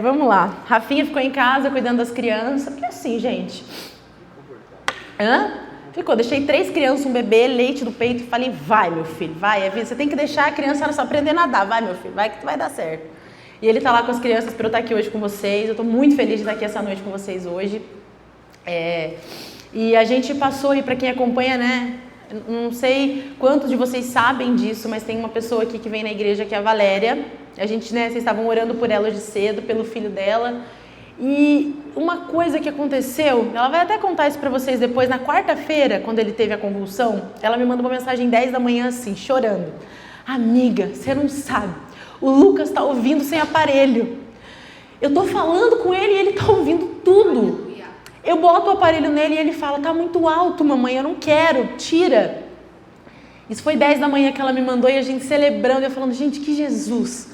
Vamos lá. Rafinha ficou em casa cuidando das crianças. Porque assim, gente. Ficou. Deixei 3 crianças, um bebê, leite do peito e falei, vai, meu filho, vai. Você tem que deixar a criança só aprender a nadar. Vai, meu filho, vai que vai dar certo. E ele tá lá com as crianças para eu estar aqui hoje com vocês. Eu tô muito feliz de estar aqui essa noite com vocês hoje. E a gente passou aí, para quem acompanha, né? Não sei quantos de vocês sabem disso, mas tem uma pessoa aqui que vem na igreja, que é a Valéria. A gente, né, vocês estavam orando por ela hoje cedo, pelo filho dela. E uma coisa que aconteceu, ela vai até contar isso pra vocês depois, na quarta-feira, quando ele teve a convulsão, ela me mandou uma mensagem 10 da manhã assim, chorando. Amiga, você não sabe, o Lucas tá ouvindo sem aparelho. Eu tô falando com ele e ele tá ouvindo tudo. Eu boto o aparelho nele e ele fala, tá muito alto, mamãe, eu não quero, tira. Isso foi 10 da manhã que ela me mandou e a gente celebrando, eu falando, gente, que Jesus,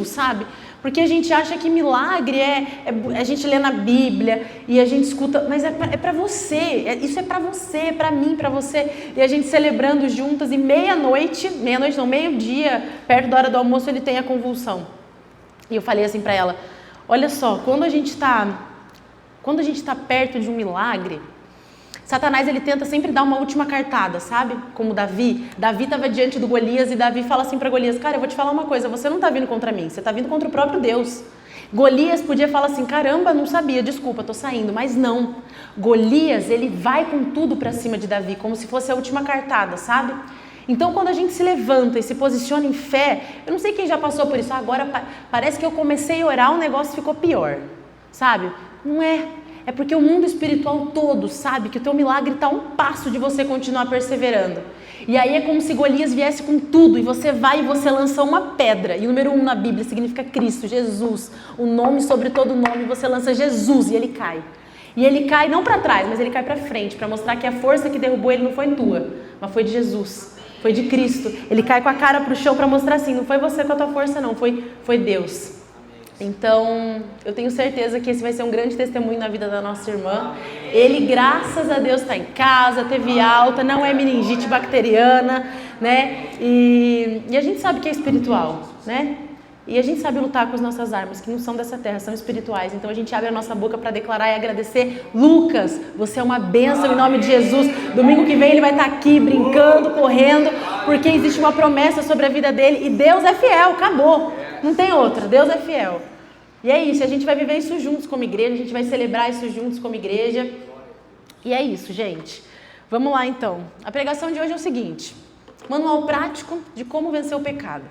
sabe? Porque a gente acha que milagre a gente lê na Bíblia e a gente escuta, mas é pra você, isso é pra você, é pra mim, pra você. E a gente celebrando juntas e meio-dia, perto da hora do almoço, ele tem a convulsão. E eu falei assim pra ela, olha só, quando a gente está perto de um milagre, Satanás ele tenta sempre dar uma última cartada, sabe? Como Davi estava diante do Golias e Davi fala assim para Golias, cara, eu vou te falar uma coisa, você não está vindo contra mim, você está vindo contra o próprio Deus. Golias podia falar assim, caramba, não sabia, desculpa, tô saindo, mas não. Golias, ele vai com tudo para cima de Davi, como se fosse a última cartada, sabe? Então, quando a gente se levanta e se posiciona em fé, eu não sei quem já passou por isso, agora parece que eu comecei a orar, o negócio ficou pior, sabe? Não é. É porque o mundo espiritual todo sabe que o teu milagre está a um passo de você continuar perseverando. E aí é como se Golias viesse com tudo e você vai e você lança uma pedra. E o número 1 na Bíblia significa Cristo, Jesus. O nome sobre todo nome, você lança Jesus e ele cai. E ele cai não para trás, mas ele cai para frente, para mostrar que a força que derrubou ele não foi tua, mas foi de Jesus, foi de Cristo. Ele cai com a cara para o chão para mostrar assim, não foi você com a tua força não, foi Deus. Então, eu tenho certeza que esse vai ser um grande testemunho na vida da nossa irmã. Ele, graças a Deus, está em casa, teve alta, não é meningite bacteriana, né? E a gente sabe que é espiritual, né? E a gente sabe lutar com as nossas armas, que não são dessa terra, são espirituais. Então a gente abre a nossa boca para declarar e agradecer. Lucas, você é uma bênção em nome de Jesus. Domingo que vem ele vai estar aqui brincando, correndo, porque existe uma promessa sobre a vida dele. E Deus é fiel, acabou. Não tem outra, Deus é fiel. E é isso, a gente vai viver isso juntos como igreja, a gente vai celebrar isso juntos como igreja. E é isso, gente. Vamos lá então. A pregação de hoje é o seguinte: manual prático de como vencer o pecado.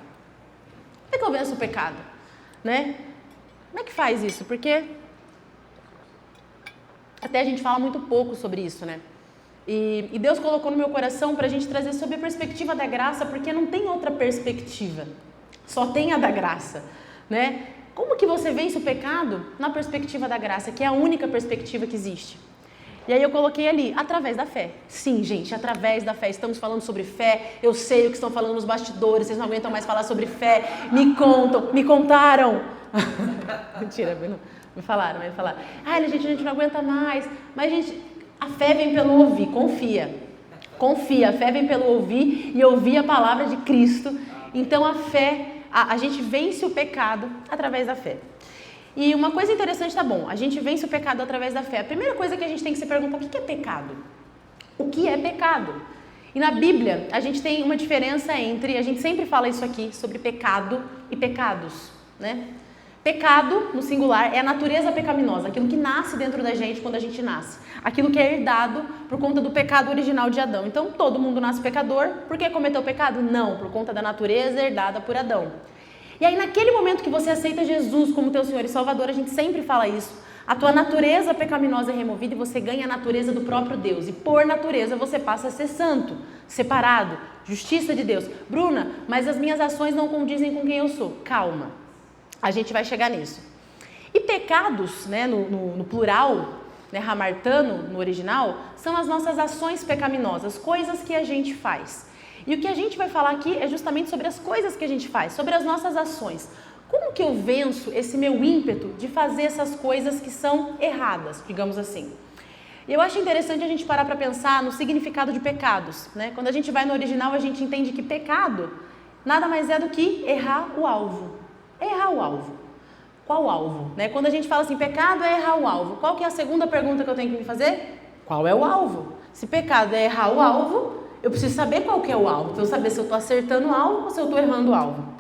Como é que eu venço o pecado? Né? Como é que faz isso? Porque até a gente fala muito pouco sobre isso, né? E Deus colocou no meu coração para a gente trazer sobre a perspectiva da graça, porque não tem outra perspectiva. Só tem a da graça, né? Como que você vence o pecado? Na perspectiva da graça, que é a única perspectiva que existe. E aí eu coloquei ali, através da fé. Sim, gente, através da fé. Estamos falando sobre fé, eu sei o que estão falando nos bastidores, vocês não aguentam mais falar sobre fé, me contaram. Mentira, me falaram. Ai, gente, a gente não aguenta mais. Mas, gente, a fé vem pelo ouvir, confia, a fé vem pelo ouvir e ouvir a palavra de Cristo. Então a fé, a gente vence o pecado através da fé. E uma coisa interessante, tá bom, a gente vence o pecado através da fé. A primeira coisa que a gente tem que se perguntar, o que é pecado? O que é pecado? E na Bíblia, a gente tem uma diferença entre, a gente sempre fala isso aqui, sobre pecado e pecados, né? Pecado, no singular, é a natureza pecaminosa, aquilo que nasce dentro da gente quando a gente nasce. Aquilo que é herdado por conta do pecado original de Adão. Então, todo mundo nasce pecador. Por que cometeu pecado? Não, por conta da natureza herdada por Adão. E aí, naquele momento que você aceita Jesus como teu Senhor e Salvador, a gente sempre fala isso. A tua natureza pecaminosa é removida e você ganha a natureza do próprio Deus. E por natureza você passa a ser santo, separado, justiça de Deus. Bruna, mas as minhas ações não condizem com quem eu sou. Calma, a gente vai chegar nisso. E pecados, né, no plural, né, hamartano, no original, são as nossas ações pecaminosas, coisas que a gente faz. E o que a gente vai falar aqui é justamente sobre as coisas que a gente faz, sobre as nossas ações. Como que eu venço esse meu ímpeto de fazer essas coisas que são erradas, digamos assim? Eu acho interessante a gente parar para pensar no significado de pecados, né? Quando a gente vai no original, a gente entende que pecado nada mais é do que errar o alvo. É errar o alvo. Qual o alvo? Né? Quando a gente fala assim, pecado é errar o alvo, qual que é a segunda pergunta que eu tenho que me fazer? Qual é o alvo? Se pecado é errar o alvo, eu preciso saber qual que é o alvo, para eu saber se eu estou acertando o alvo ou se eu estou errando o alvo.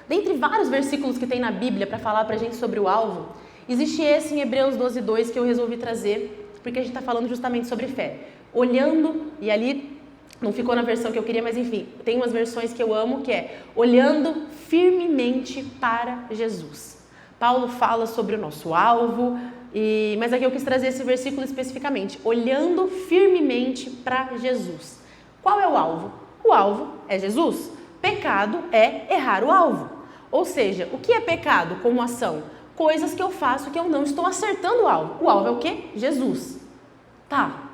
Dentre vários versículos que tem na Bíblia para falar para a gente sobre o alvo, existe esse em Hebreus 12:2 que eu resolvi trazer, porque a gente está falando justamente sobre fé. Olhando, e ali não ficou na versão que eu queria, mas enfim, tem umas versões que eu amo, que é olhando firmemente para Jesus. Paulo fala sobre o nosso alvo, mas aqui eu quis trazer esse versículo especificamente, olhando firmemente para Jesus. Qual é o alvo? O alvo é Jesus. Pecado é errar o alvo. Ou seja, o que é pecado como ação? Coisas que eu faço que eu não estou acertando o alvo. O alvo é o quê? Jesus. Tá.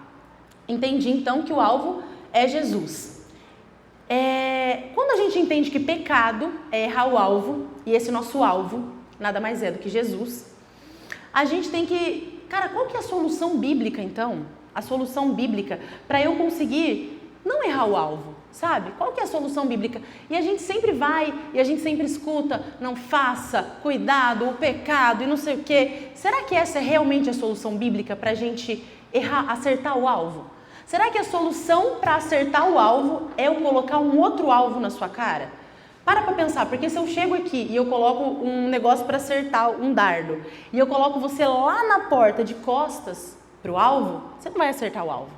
Entendi então que o alvo é Jesus. Quando a gente entende que pecado é errar o alvo, e esse nosso alvo nada mais é do que Jesus, a gente tem que... Cara, qual que é a solução bíblica então? A solução bíblica para eu conseguir não errar o alvo, sabe? Qual que é a solução bíblica? E a gente sempre vai, e a gente sempre escuta, não faça, cuidado, o pecado e não sei o quê. Será que essa é realmente a solução bíblica para a gente acertar o alvo? Será que a solução para acertar o alvo é eu colocar um outro alvo na sua cara? Para pensar, porque se eu chego aqui e eu coloco um negócio para acertar um dardo, e eu coloco você lá na porta de costas para o alvo, você não vai acertar o alvo.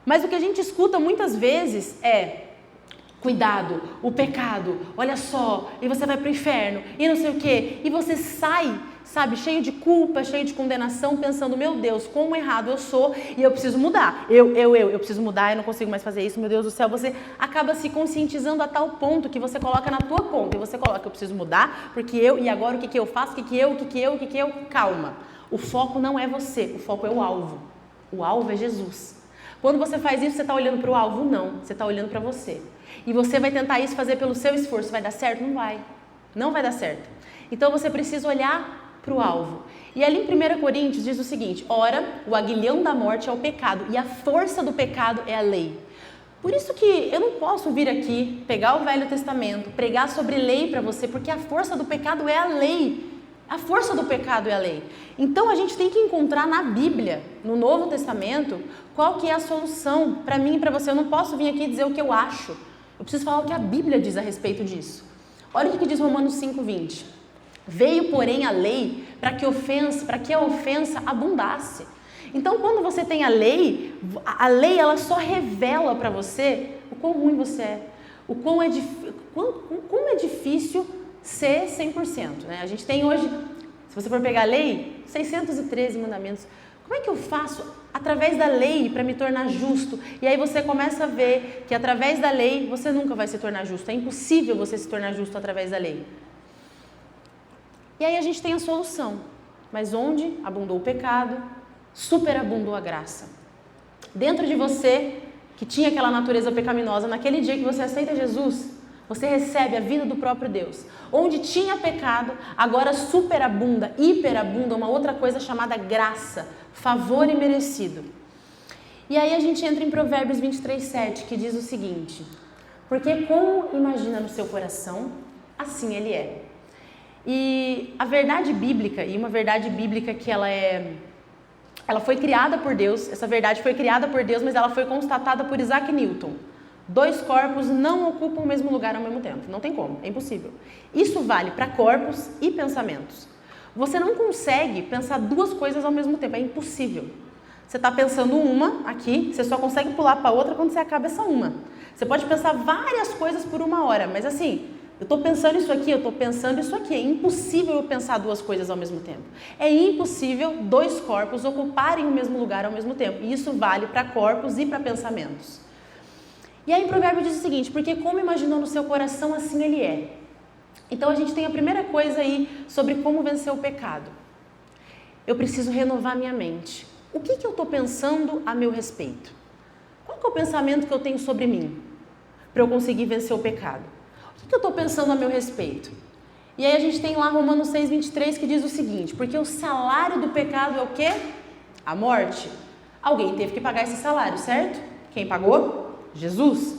Mas o que a gente escuta muitas vezes é, cuidado, o pecado, olha só, e você vai para o inferno, e não sei o quê, e você sai, sabe, cheio de culpa, cheio de condenação, pensando, meu Deus, como errado eu sou e eu preciso mudar, eu preciso mudar, eu não consigo mais fazer isso, meu Deus do céu, você acaba se conscientizando a tal ponto que você coloca na tua conta, e você coloca, eu preciso mudar, porque e agora o que eu faço, o que eu, calma, o foco não é você, o foco é o alvo é Jesus. Quando você faz isso, você está olhando para o alvo? Não, você está olhando para você. E você vai tentar isso fazer pelo seu esforço. Vai dar certo? Não vai. Não vai dar certo. Então você precisa olhar para o alvo. E ali em 1 Coríntios diz o seguinte, ora, o aguilhão da morte é o pecado e a força do pecado é a lei. Por isso que eu não posso vir aqui, pegar o Velho Testamento, pregar sobre lei para você, porque a força do pecado é a lei. A força do pecado é a lei. Então a gente tem que encontrar na Bíblia, no Novo Testamento, qual que é a solução para mim e para você. Eu não posso vir aqui dizer o que eu acho. Eu preciso falar o que a Bíblia diz a respeito disso. Olha o que diz Romanos 5:20. Veio, porém, a lei para que a ofensa abundasse. Então, quando você tem a lei ela só revela para você o quão ruim você é, como é difícil ser 100%, né? A gente tem hoje, se você for pegar a lei, 613 mandamentos. Como é que eu faço através da lei para me tornar justo? E aí você começa a ver que através da lei você nunca vai se tornar justo. É impossível você se tornar justo através da lei. E aí a gente tem a solução. Mas onde abundou o pecado, superabundou a graça. Dentro de você, que tinha aquela natureza pecaminosa, naquele dia que você aceita Jesus, você recebe a vida do próprio Deus. Onde tinha pecado, agora superabunda, hiperabunda uma outra coisa chamada graça, favor imerecido. E aí a gente entra em Provérbios 23:7, que diz o seguinte, porque como imagina no seu coração, assim ele é. E a verdade bíblica, e uma verdade bíblica que ela foi criada por Deus, essa verdade foi criada por Deus, mas ela foi constatada por Isaac Newton. 2 corpos não ocupam o mesmo lugar ao mesmo tempo. Não tem como, é impossível. Isso vale para corpos e pensamentos. Você não consegue pensar 2 coisas ao mesmo tempo, é impossível. Você está pensando uma aqui, você só consegue pular para outra quando você acaba essa uma. Você pode pensar várias coisas por uma hora, mas assim, eu estou pensando isso aqui, eu estou pensando isso aqui. É impossível eu pensar 2 coisas ao mesmo tempo. É impossível 2 corpos ocuparem o mesmo lugar ao mesmo tempo. E isso vale para corpos e para pensamentos. E aí o provérbio diz o seguinte, porque como imaginou no seu coração, assim ele é. Então a gente tem a primeira coisa aí sobre como vencer o pecado. Eu preciso renovar minha mente. O que eu estou pensando a meu respeito? Qual que é o pensamento que eu tenho sobre mim para eu conseguir vencer o pecado? O que eu estou pensando a meu respeito? E aí a gente tem lá Romanos 6:23 que diz o seguinte, porque o salário do pecado é o quê? A morte. Alguém teve que pagar esse salário, certo? Quem pagou? Jesus.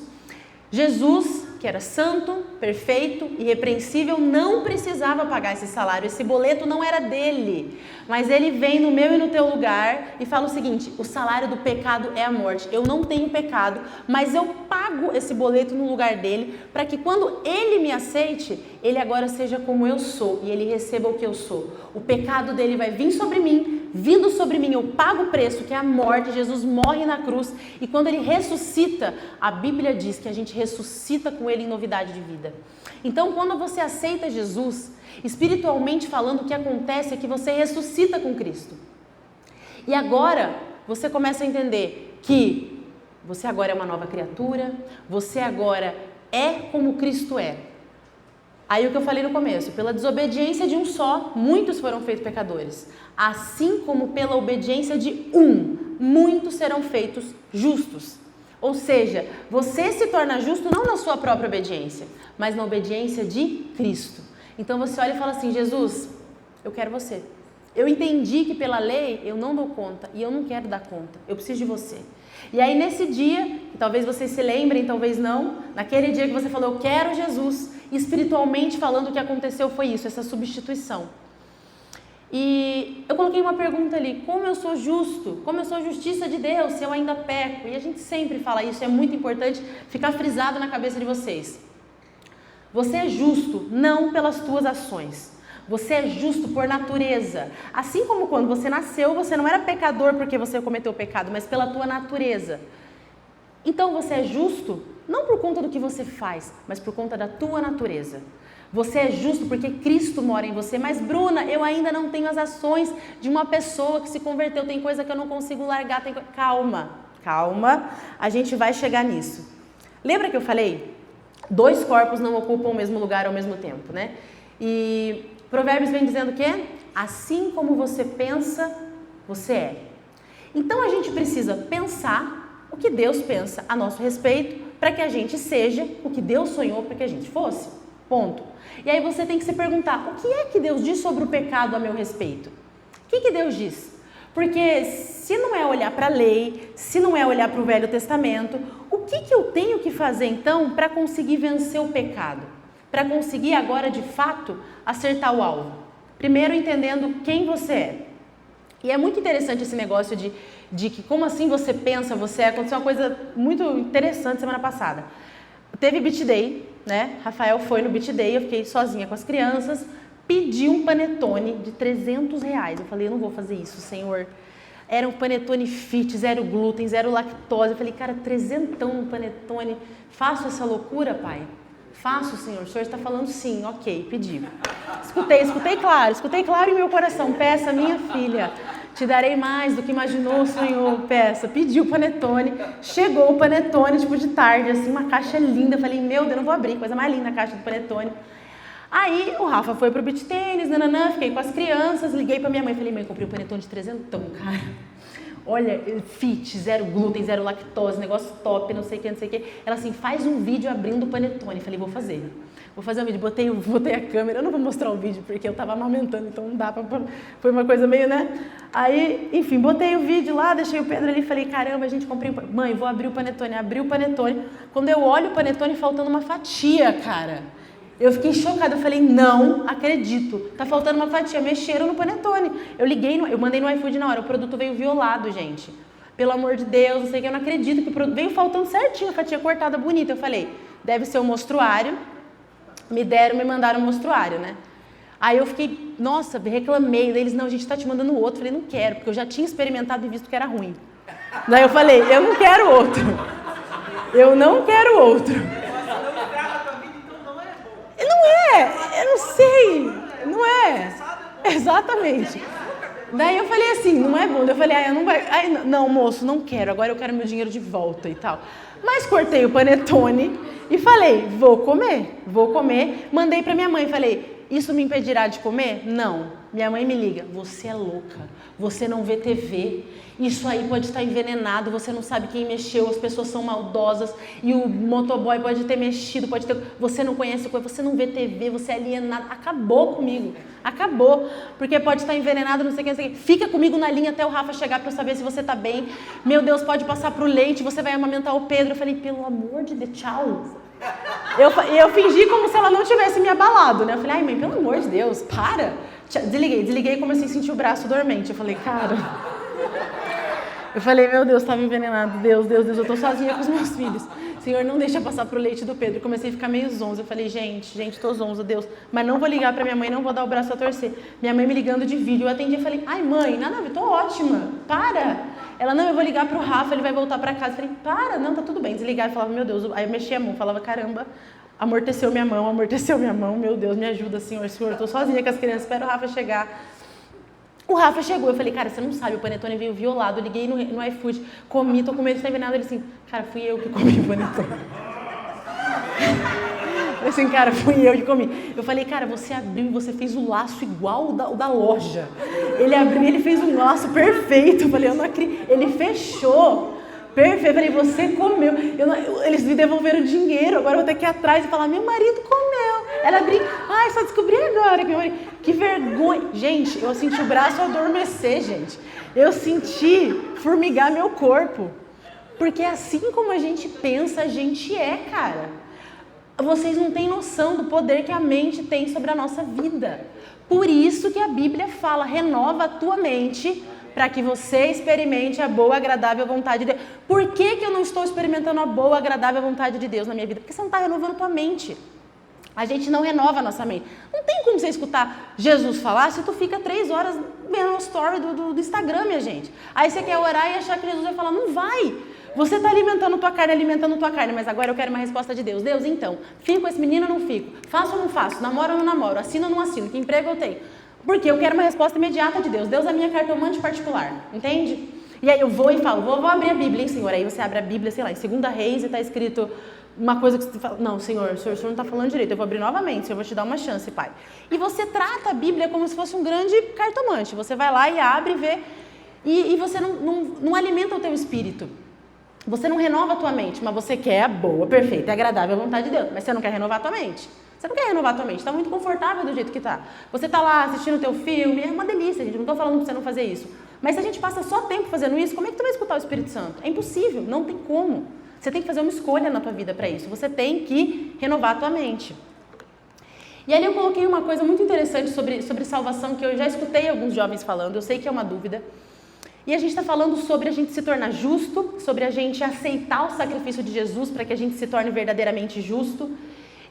Jesus que era santo, perfeito, irrepreensível, não precisava pagar esse salário. Esse boleto não era dele. Mas ele vem no meu e no teu lugar e fala o seguinte: o salário do pecado é a morte. Eu não tenho pecado, mas eu pago esse boleto no lugar dele, para que quando ele me aceite, ele agora seja como eu sou e ele receba o que eu sou. O pecado dele vai vir sobre mim, vindo sobre mim, eu pago o preço, que é a morte. Jesus morre na cruz e quando ele ressuscita, a Bíblia diz que a gente ressuscita com ele em novidade de vida. Então, quando você aceita Jesus, espiritualmente falando, o que acontece é que você ressuscita com Cristo. E agora, você começa a entender que você agora é uma nova criatura, você agora é como Cristo é. Aí o que eu falei no começo, pela desobediência de um só, muitos foram feitos pecadores. Assim como pela obediência de um, muitos serão feitos justos. Ou seja, você se torna justo não na sua própria obediência, mas na obediência de Cristo. Então você olha e fala assim: Jesus, eu quero você. Eu entendi que pela lei eu não dou conta e eu não quero dar conta, eu preciso de você. E aí nesse dia, que talvez vocês se lembrem, talvez não, naquele dia que você falou, eu quero Jesus, espiritualmente falando, o que aconteceu foi isso, essa substituição. E eu coloquei uma pergunta ali: como eu sou justo? Como eu sou justiça de Deus se eu ainda peco? E a gente sempre fala isso, é muito importante ficar frisado na cabeça de vocês. Você é justo não pelas tuas ações, você é justo por natureza. Assim como quando você nasceu, você não era pecador porque você cometeu pecado, mas pela tua natureza. Então você é justo não por conta do que você faz, mas por conta da tua natureza. Você é justo porque Cristo mora em você. Mas Bruna, eu ainda não tenho as ações de uma pessoa que se converteu, tem coisa que eu não consigo largar. Calma, a gente vai chegar nisso. Lembra que eu falei? 2 corpos não ocupam o mesmo lugar ao mesmo tempo, né? E Provérbios vem dizendo o quê? Assim como você pensa, você é. Então a gente precisa pensar o que Deus pensa a nosso respeito, para que a gente seja o que Deus sonhou para que a gente fosse. Ponto. E aí você tem que se perguntar: o que é que Deus diz sobre o pecado a meu respeito? O que Deus diz? Porque se não é olhar para a lei, se não é olhar para o Velho Testamento, o que eu tenho que fazer então para conseguir vencer o pecado? Para conseguir agora de fato acertar o alvo? Primeiro entendendo quem você é. E é muito interessante esse negócio de que como assim você pensa, você é. Aconteceu uma coisa muito interessante semana passada. Teve Beach Day, né? Rafael foi no Beach Day, eu fiquei sozinha com as crianças, pedi um panetone de R$300. Eu falei: eu não vou fazer isso, Senhor. Era um panetone fit, 0 glúten, 0 lactose. Eu falei: cara, 300 um panetone, faço essa loucura, pai? Faço, Senhor. O Senhor está falando sim, ok, pedi. Escutei claro em meu coração: peça, minha filha, te darei mais do que imaginou o Senhor, peça. Pedi o panetone, chegou o panetone, tipo de tarde, assim, uma caixa linda. Eu falei: meu Deus, não vou abrir, coisa mais linda a caixa do panetone. Aí o Rafa foi pro beach tênis, fiquei com as crianças, liguei pra minha mãe, falei: mãe, comprei um panetone de 300, cara. Olha, fit, 0 glúten, 0 lactose, negócio top, não sei o que. Ela assim: faz um vídeo abrindo o panetone. Falei: vou fazer um vídeo. Botei a câmera, eu não vou mostrar o vídeo porque eu tava amamentando, então não dá foi uma coisa meio, né? Aí, enfim, botei o vídeo lá, deixei o Pedro ali, falei: caramba, a gente comprei mãe, vou abrir o panetone. Abri o panetone. Quando eu olho o panetone, faltando uma fatia, cara. Eu fiquei chocada, eu falei: não acredito, tá faltando uma fatia, mexeram no panetone. Eu mandei no iFood na hora, o produto veio violado, gente. Pelo amor de Deus, não sei o que, eu não acredito que o produto veio faltando certinho, a fatia cortada, bonita. Eu falei: deve ser o mostruário. Me mandaram o mostruário, né? Aí eu fiquei, nossa, reclamei. Daí eles: não, a gente tá te mandando outro. Eu falei: não quero, porque eu já tinha experimentado e visto que era ruim. Daí eu falei: eu não quero outro. Eu não quero outro. Eu não sei, não é, exatamente. Daí eu falei assim: não é bom. Eu falei: eu não vai, não, moço, não quero, agora eu quero meu dinheiro de volta e tal. Mas cortei o panetone e falei: vou comer. Mandei pra minha mãe, falei: isso me impedirá de comer? Não. Minha mãe me liga: você é louca, você não vê TV, isso aí pode estar envenenado, você não sabe quem mexeu, as pessoas são maldosas e o motoboy pode ter mexido, você não conhece a coisa, você não vê TV, você é alienado. Acabou comigo, acabou, porque pode estar envenenado, não sei o que. Fica comigo na linha até o Rafa chegar para eu saber se você tá bem. Meu Deus, pode passar pro leite, você vai amamentar o Pedro. Eu falei: pelo amor de Deus, tchau. Eu fingi como se ela não tivesse me abalado, né? Eu falei, ai mãe, pelo amor de Deus, para. Desliguei e comecei a sentir o braço dormente. Eu falei, cara... Eu falei, meu Deus, estava envenenado. Deus, eu tô sozinha com os meus filhos. Senhor, não deixa passar pro leite do Pedro. Eu comecei a ficar meio zonza. Eu falei, gente, tô zonza, Deus. Mas não vou ligar pra minha mãe, não vou dar o braço a torcer. Minha mãe me ligando de vídeo. Eu atendi e falei, ai mãe, nada a ver, tô ótima. Para. Ela, não, eu vou ligar pro Rafa, ele vai voltar pra casa. Eu falei, para, não, tá tudo bem. Desligar e falava, meu Deus. Aí eu mexia a mão, falava, caramba, amorteceu minha mão, meu Deus, me ajuda, Senhor, tô sozinha com as crianças, espero o Rafa chegar. O Rafa chegou, eu falei, cara, você não sabe, o panetone veio violado, eu liguei no iFood, comi, tô com medo de estar envenenado. Ele assim, cara, fui eu que comi o panetone. Eu assim, cara, fui eu que comi. Eu falei, cara, você abriu e você fez o laço igual o da loja. Ele abriu e ele fez um laço perfeito. Eu falei, eu não acredito. Ele fechou. Perfeito. Eu falei, você comeu. Eles me devolveram dinheiro, agora eu vou ter que ir atrás e falar, meu marido comeu. Ela abriu, ai, só descobri agora que meu marido... Que vergonha. Gente, eu senti o braço adormecer, gente. Eu senti formigar meu corpo. Porque assim como a gente pensa, a gente é, cara. Vocês não têm noção do poder que a mente tem sobre a nossa vida. Por isso que a Bíblia fala, renova a tua mente para que você experimente a boa, agradável vontade de Deus. Por que eu não estou experimentando a boa, agradável vontade de Deus na minha vida? Porque você não está renovando a tua mente. A gente não renova a nossa mente. Não tem como você escutar Jesus falar se tu fica 3 horas vendo o story do Instagram, minha gente. Aí você quer orar e achar que Jesus vai falar, não vai. Você está alimentando tua carne, mas agora eu quero uma resposta de Deus. Deus, então, fico com esse menino ou não fico? Faço ou não faço? Namoro ou não namoro? Assino ou não assino? Que emprego eu tenho? Porque eu quero uma resposta imediata de Deus. Deus é a minha cartomante particular, entende? E aí eu vou e falo, vou abrir a Bíblia, hein, Senhor? Aí você abre a Bíblia, sei lá, em 2 Reis e está escrito uma coisa que você fala, não, Senhor, o senhor não está falando direito, eu vou abrir novamente, Senhor, eu vou te dar uma chance, Pai. E você trata a Bíblia como se fosse um grande cartomante. Você vai lá e abre e vê, e você não alimenta o teu espírito. Você não renova a tua mente, mas você quer a boa, perfeita e agradável vontade de Deus. Mas você não quer renovar a tua mente. Você não quer renovar a tua mente, está muito confortável do jeito que está. Você está lá assistindo o teu filme, é uma delícia, gente, não estou falando para você não fazer isso. Mas se a gente passa só tempo fazendo isso, como é que tu vai escutar o Espírito Santo? É impossível, não tem como. Você tem que fazer uma escolha na tua vida para isso. Você tem que renovar a tua mente. E ali eu coloquei uma coisa muito interessante sobre salvação, que eu já escutei alguns jovens falando, eu sei que é uma dúvida. E a gente está falando sobre a gente se tornar justo, sobre a gente aceitar o sacrifício de Jesus para que a gente se torne verdadeiramente justo.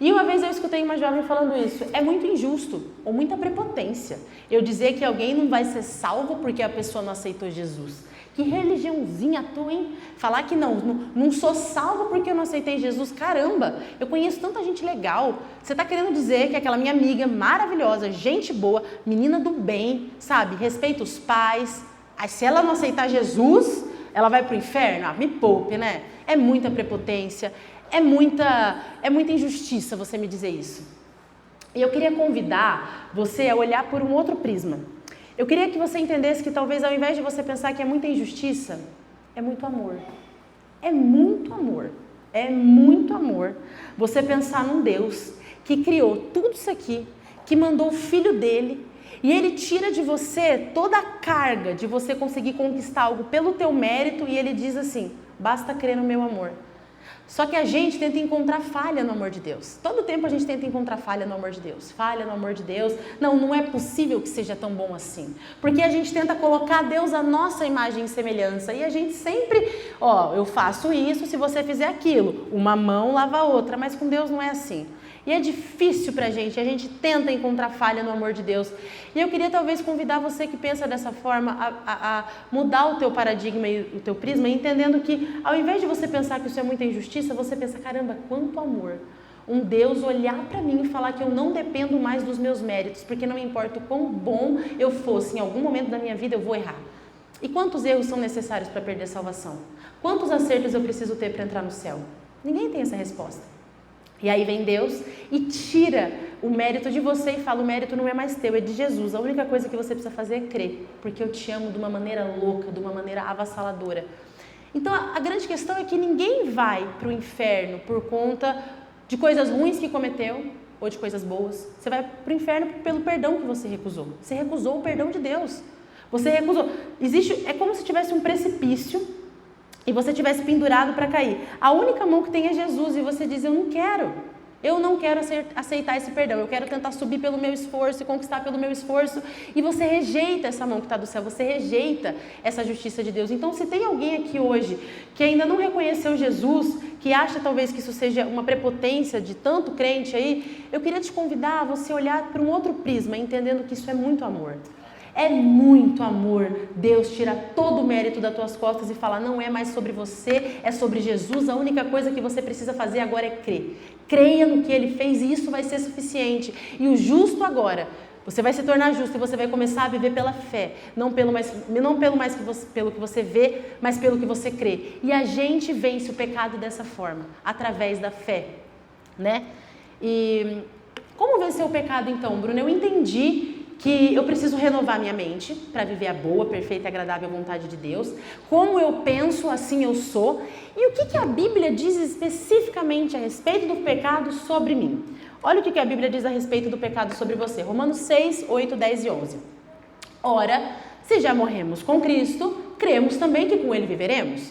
E uma vez eu escutei uma jovem falando isso, é muito injusto, ou muita prepotência, eu dizer que alguém não vai ser salvo porque a pessoa não aceitou Jesus. Que religiãozinha tua, hein? Falar que não sou salvo porque eu não aceitei Jesus. Caramba, eu conheço tanta gente legal. Você está querendo dizer que aquela minha amiga maravilhosa, gente boa, menina do bem, sabe? Respeita os pais. Aí se ela não aceitar Jesus, ela vai pro inferno? Ah, me poupe, né? É muita prepotência, é muita injustiça você me dizer isso. E eu queria convidar você a olhar por um outro prisma. Eu queria que você entendesse que talvez ao invés de você pensar que é muita injustiça, é muito amor. É muito amor. É muito amor você pensar num Deus que criou tudo isso aqui, que mandou o filho dele, e ele tira de você toda a carga de você conseguir conquistar algo pelo teu mérito, e ele diz assim, basta crer no meu amor. Só que a gente tenta encontrar falha no amor de Deus. Todo tempo a gente tenta encontrar falha no amor de Deus. Falha no amor de Deus. Não é possível que seja tão bom assim. Porque a gente tenta colocar Deus à nossa imagem e semelhança. E a gente sempre, eu faço isso se você fizer aquilo. Uma mão lava a outra, mas com Deus não é assim. E é difícil pra gente, a gente tenta encontrar falha no amor de Deus. E eu queria talvez convidar você que pensa dessa forma a mudar o teu paradigma e o teu prisma, entendendo que ao invés de você pensar que isso é muita injustiça, você pensa, caramba, quanto amor. Um Deus olhar pra mim e falar que eu não dependo mais dos meus méritos, porque não importa o quão bom eu fosse, em algum momento da minha vida eu vou errar. E quantos erros são necessários para perder a salvação? Quantos acertos eu preciso ter para entrar no céu? Ninguém tem essa resposta. E aí vem Deus e tira o mérito de você e fala, o mérito não é mais teu, é de Jesus. A única coisa que você precisa fazer é crer, porque eu te amo de uma maneira louca, de uma maneira avassaladora. Então a grande questão é que ninguém vai para o inferno por conta de coisas ruins que cometeu ou de coisas boas. Você vai para o inferno pelo perdão que você recusou. Você recusou o perdão de Deus. Você recusou. É como se tivesse um precipício e você tivesse pendurado para cair. A única mão que tem é Jesus e você diz, eu não quero. Eu não quero aceitar esse perdão, eu quero tentar subir pelo meu esforço e conquistar pelo meu esforço. E você rejeita essa mão que está do céu, você rejeita essa justiça de Deus. Então, se tem alguém aqui hoje que ainda não reconheceu Jesus, que acha talvez que isso seja uma prepotência de tanto crente aí, eu queria te convidar a você olhar para um outro prisma, entendendo que isso é muito amor. É muito amor. Deus tira todo o mérito das tuas costas e fala, não é mais sobre você, é sobre Jesus. A única coisa que você precisa fazer agora é crer. Creia no que Ele fez e isso vai ser suficiente. E o justo agora, você vai se tornar justo e você vai começar a viver pela fé. Não pelo que você vê, mas pelo que você crê. E a gente vence o pecado dessa forma, através da fé, né? E como vencer o pecado então, Bruno? Eu entendi que eu preciso renovar minha mente para viver a boa, perfeita e agradável vontade de Deus. Como eu penso, assim eu sou. E o que a Bíblia diz especificamente a respeito do pecado sobre mim? Olha o que a Bíblia diz a respeito do pecado sobre você. Romanos 6, 8, 10 e 11. Ora, se já morremos com Cristo, cremos também que com Ele viveremos.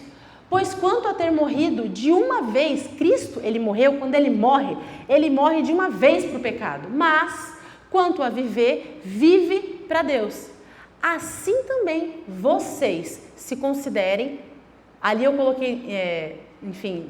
Pois quanto a ter morrido de uma vez, Cristo, Ele morreu, quando Ele morre de uma vez para o pecado. Mas quanto a viver, vive para Deus. Assim também vocês se considerem, ali eu coloquei,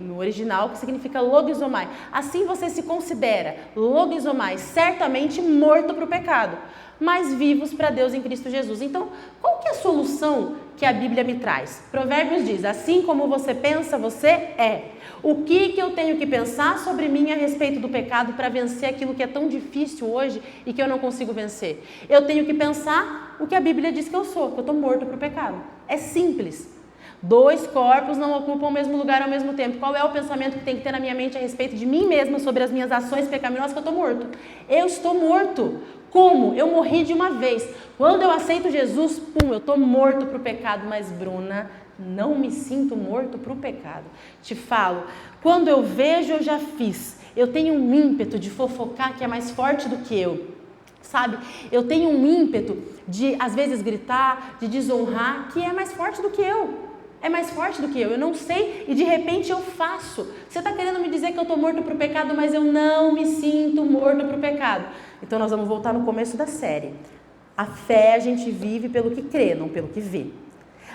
no original, que significa logizomai. Assim você se considera, logizomai, certamente morto para o pecado, mas vivos para Deus em Cristo Jesus. Então, qual que é a solução que a Bíblia me traz? Provérbios diz, assim como você pensa, você é. O que eu tenho que pensar sobre mim a respeito do pecado para vencer aquilo que é tão difícil hoje e que eu não consigo vencer? Eu tenho que pensar o que a Bíblia diz que eu sou, que eu estou morto para o pecado. É simples. 2 corpos não ocupam o mesmo lugar ao mesmo tempo. Qual é o pensamento que tem que ter na minha mente a respeito de mim mesma, sobre as minhas ações pecaminosas? Que eu estou morto. Eu estou morto. Como? Eu morri de uma vez. Quando eu aceito Jesus, eu estou morto para o pecado. Mas, Bruna, não me sinto morto para o pecado. Te falo, quando eu vejo, eu já fiz. Eu tenho um ímpeto de fofocar que é mais forte do que eu. Sabe? Eu tenho um ímpeto de, às vezes, gritar, de desonrar, que é mais forte do que eu. É mais forte do que eu não sei e de repente eu faço. Você está querendo me dizer que eu estou morto para o pecado, mas eu não me sinto morto para o pecado. Então nós vamos voltar no começo da série. A fé a gente vive pelo que crê, não pelo que vê.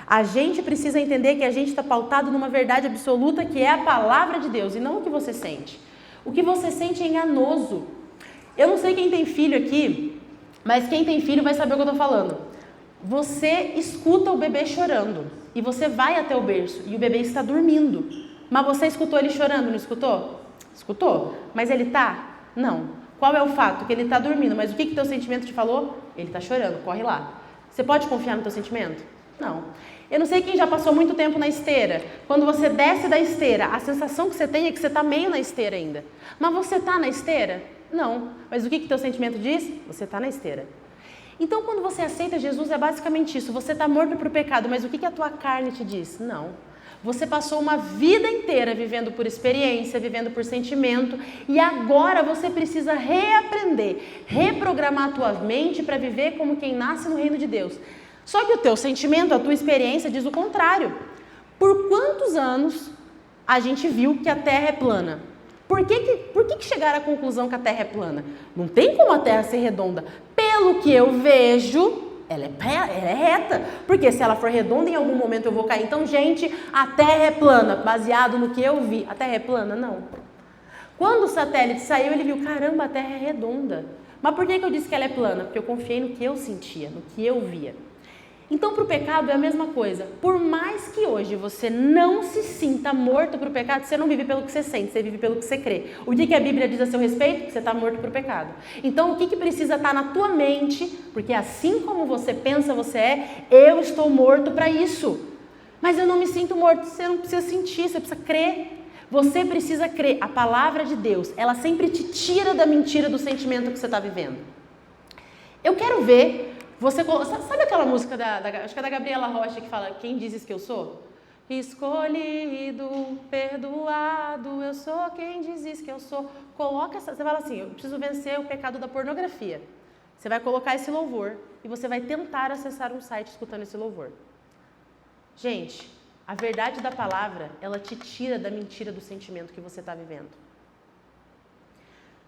A gente precisa entender que a gente está pautado numa verdade absoluta que é a palavra de Deus e não o que você sente. O que você sente é enganoso. Eu não sei quem tem filho aqui, mas quem tem filho vai saber o que eu estou falando. Você escuta o bebê chorando. E você vai até o berço e o bebê está dormindo. Mas você escutou ele chorando, não escutou? Escutou. Mas ele tá? Não. Qual é o fato? Que ele está dormindo. Mas o que teu sentimento te falou? Ele está chorando, corre lá. Você pode confiar no teu sentimento? Não. Eu não sei quem já passou muito tempo na esteira. Quando você desce da esteira, a sensação que você tem é que você está meio na esteira ainda. Mas você está na esteira? Não. Mas o que teu sentimento diz? Você está na esteira. Então, quando você aceita Jesus, é basicamente isso. Você está morto para o pecado, mas o que a tua carne te diz? Não. Você passou uma vida inteira vivendo por experiência, vivendo por sentimento, e agora você precisa reaprender, reprogramar a tua mente para viver como quem nasce no reino de Deus. Só que o teu sentimento, a tua experiência diz o contrário. Por quantos anos a gente viu que a Terra é plana? Por que chegaram à conclusão que a Terra é plana? Não tem como a Terra ser redonda. Pelo que eu vejo, ela é reta. Porque se ela for redonda, em algum momento eu vou cair. Então, gente, a Terra é plana. Baseado no que eu vi. A Terra é plana? Não. Quando o satélite saiu, ele viu, caramba, a Terra é redonda. Mas por que eu disse que ela é plana? Porque eu confiei no que eu sentia, no que eu via. Então, para o pecado é a mesma coisa. Por mais que hoje você não se sinta morto para o pecado, você não vive pelo que você sente, você vive pelo que você crê. O que a Bíblia diz a seu respeito? Que você está morto para o pecado. Então, o que precisa estar na tua mente? Porque assim como você pensa, você é, eu estou morto para isso. Mas eu não me sinto morto. Você não precisa sentir, você precisa crer. Você precisa crer. A palavra de Deus, ela sempre te tira da mentira do sentimento que você está vivendo. Eu quero ver... Sabe aquela música acho que é da Gabriela Rocha que fala, quem dizes que eu sou? Escolhido, perdoado, eu sou quem dizes que eu sou. Você fala assim, eu preciso vencer o pecado da pornografia. Você vai colocar esse louvor e você vai tentar acessar um site escutando esse louvor. Gente, a verdade da palavra, ela te tira da mentira do sentimento que você está vivendo.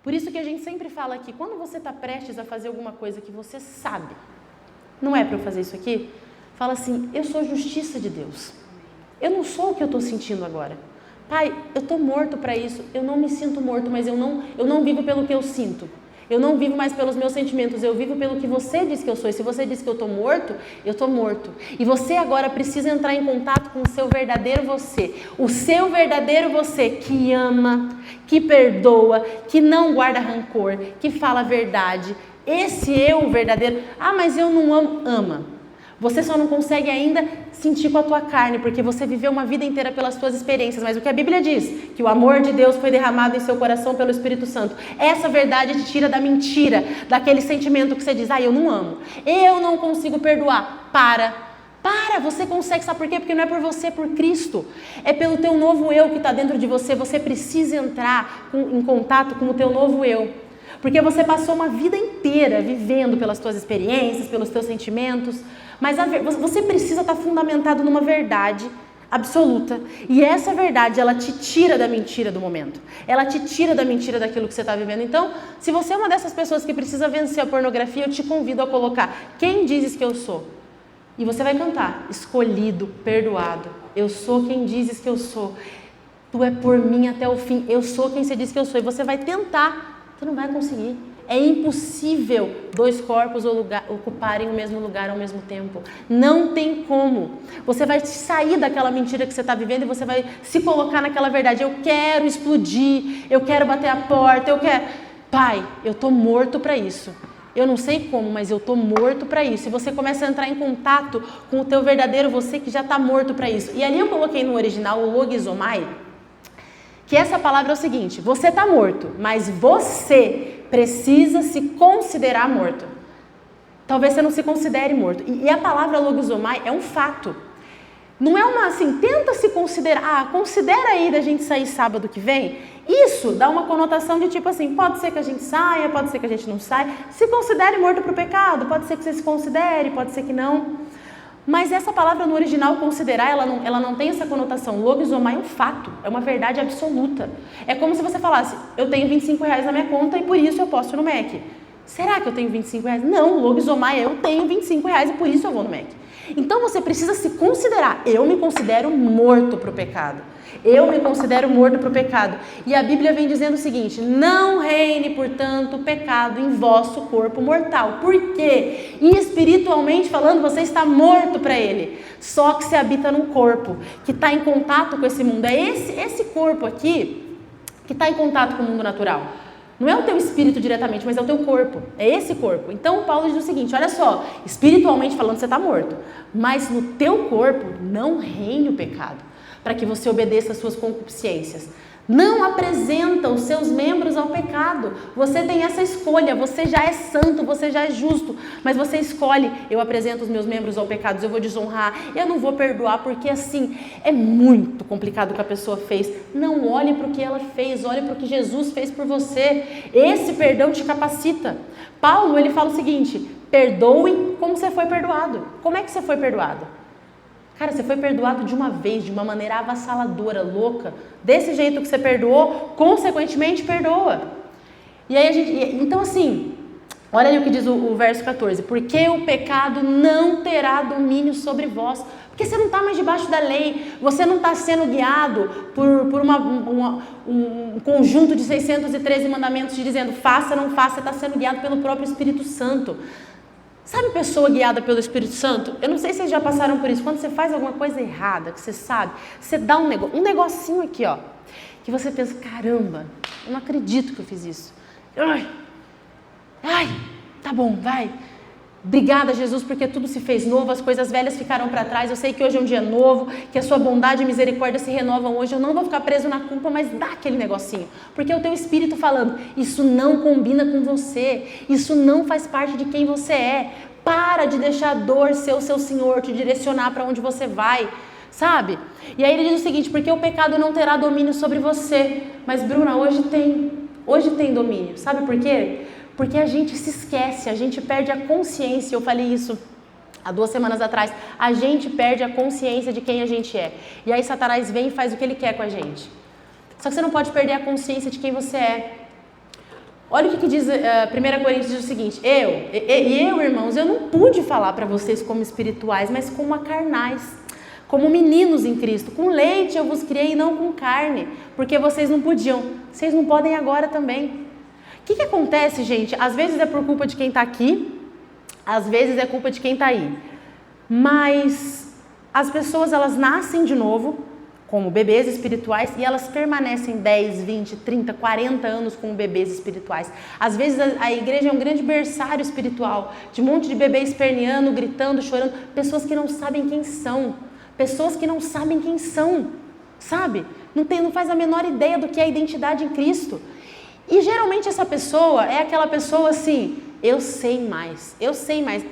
Por isso que a gente sempre fala aqui, quando você está prestes a fazer alguma coisa que você sabe, não é para eu fazer isso aqui, fala assim, eu sou justiça de Deus. Eu não sou o que eu estou sentindo agora. Pai, eu estou morto para isso, eu não me sinto morto, mas eu não vivo pelo que eu sinto. Eu não vivo mais pelos meus sentimentos, eu vivo pelo que você diz que eu sou. E se você diz que eu estou morto, eu estou morto. E você agora precisa entrar em contato com o seu verdadeiro você. O seu verdadeiro você que ama, que perdoa, que não guarda rancor, que fala a verdade. Esse eu verdadeiro. Ah, mas eu não amo. Ama. Você só não consegue ainda sentir com a tua carne, porque você viveu uma vida inteira pelas tuas experiências. Mas o que a Bíblia diz? Que o amor de Deus foi derramado em seu coração pelo Espírito Santo. Essa verdade te tira da mentira, daquele sentimento que você diz, eu não amo, eu não consigo perdoar. Para, você consegue, sabe por quê? Porque não é por você, é por Cristo. É pelo teu novo eu que está dentro de você. Você precisa entrar em contato com o teu novo eu. Porque você passou uma vida inteira vivendo pelas tuas experiências, pelos teus sentimentos. Mas você precisa estar fundamentado numa verdade absoluta. E essa verdade, ela te tira da mentira do momento. Ela te tira da mentira daquilo que você está vivendo. Então, se você é uma dessas pessoas que precisa vencer a pornografia, eu te convido a colocar, quem dizes que eu sou? E você vai cantar, escolhido, perdoado. Eu sou quem dizes que eu sou. Tu é por mim até o fim. Eu sou quem você diz que eu sou. E você vai tentar, você não vai conseguir. É impossível dois corpos ocuparem o mesmo lugar ao mesmo tempo. Não tem como. Você vai sair daquela mentira que você está vivendo e você vai se colocar naquela verdade. Eu quero explodir, eu quero bater a porta, eu quero... Pai, eu estou morto para isso. Eu não sei como, mas eu estou morto para isso. E você começa a entrar em contato com o teu verdadeiro você que já está morto para isso. E ali eu coloquei no original o logizomai, que essa palavra é o seguinte, você está morto, mas você precisa se considerar morto. Talvez você não se considere morto. E a palavra logizomai é um fato. Não é uma assim, tenta se considerar, considera aí da gente sair sábado que vem. Isso dá uma conotação de tipo assim, pode ser que a gente saia, pode ser que a gente não saia. Se considere morto para o pecado, pode ser que você se considere, pode ser que não. Mas essa palavra no original, considerar, ela não tem essa conotação. Logizomai é um fato, é uma verdade absoluta. É como se você falasse, eu tenho R$25 na minha conta e por isso eu posso ir no Mac. Será que eu tenho R$25? Não, logizomai é eu tenho R$25 e por isso eu vou no Mac. Então você precisa se considerar, eu me considero morto para o pecado. Eu me considero morto para o pecado. E a Bíblia vem dizendo o seguinte, não reine, portanto, o pecado em vosso corpo mortal. Por quê? E espiritualmente falando, você está morto para ele. Só que você habita num corpo que está em contato com esse mundo. É esse corpo aqui que está em contato com o mundo natural. Não é o teu espírito diretamente, mas é o teu corpo. É esse corpo. Então Paulo diz o seguinte, olha só, espiritualmente falando você está morto. Mas no teu corpo não reine o pecado, para que você obedeça às suas concupiscências. Não apresenta os seus membros ao pecado. Você tem essa escolha, você já é santo, você já é justo, mas você escolhe, eu apresento os meus membros ao pecado, eu vou desonrar, eu não vou perdoar, porque assim, é muito complicado o que a pessoa fez. Não olhe para o que ela fez, olhe para o que Jesus fez por você. Esse perdão te capacita. Paulo, ele fala o seguinte, perdoe como você foi perdoado. Como é que você foi perdoado? Cara, você foi perdoado de uma vez, de uma maneira avassaladora, louca. Desse jeito que você perdoou, consequentemente perdoa. E aí então assim, olha ali o que diz o verso 14. Porque o pecado não terá domínio sobre vós. Porque você não está mais debaixo da lei. Você não está sendo guiado por um conjunto de 613 mandamentos te dizendo faça, não faça. Você está sendo guiado pelo próprio Espírito Santo. Sabe pessoa guiada pelo Espírito Santo? Eu não sei se vocês já passaram por isso. Quando você faz alguma coisa errada, que você sabe, você dá um negocinho aqui, ó, que você pensa, caramba, eu não acredito que eu fiz isso. Ai, tá bom, vai. Obrigada, Jesus, porque tudo se fez novo, as coisas velhas ficaram para trás. Eu sei que hoje é um dia novo, que a sua bondade e misericórdia se renovam hoje. Eu não vou ficar preso na culpa, mas dá aquele negocinho. Porque é o teu espírito falando, isso não combina com você, isso não faz parte de quem você é. Para de deixar a dor ser o seu Senhor, te direcionar para onde você vai, sabe? E aí ele diz o seguinte, porque o pecado não terá domínio sobre você. Mas Bruna, hoje tem domínio. Sabe por quê? Porque a gente se esquece, a gente perde a consciência. Eu falei isso há 2 semanas atrás. A gente perde a consciência de quem a gente é. E aí Satanás vem e faz o que ele quer com a gente. Só que você não pode perder a consciência de quem você é. Olha o que diz 1 Coríntios, diz o seguinte: eu, irmãos, eu não pude falar para vocês como espirituais, mas como carnais, como meninos em Cristo. Com leite eu vos criei e não com carne, porque vocês não podiam. Vocês não podem agora também. O que acontece, gente? Às vezes é por culpa de quem está aqui, às vezes é culpa de quem está aí. Mas as pessoas, elas nascem de novo como bebês espirituais e elas permanecem 10, 20, 30, 40 anos como bebês espirituais. Às vezes a igreja é um grande berçário espiritual, de um monte de bebê esperneando, gritando, chorando, pessoas que não sabem quem são, sabe? Não faz a menor ideia do que é a identidade em Cristo. E geralmente essa pessoa é aquela pessoa assim: eu sei mais.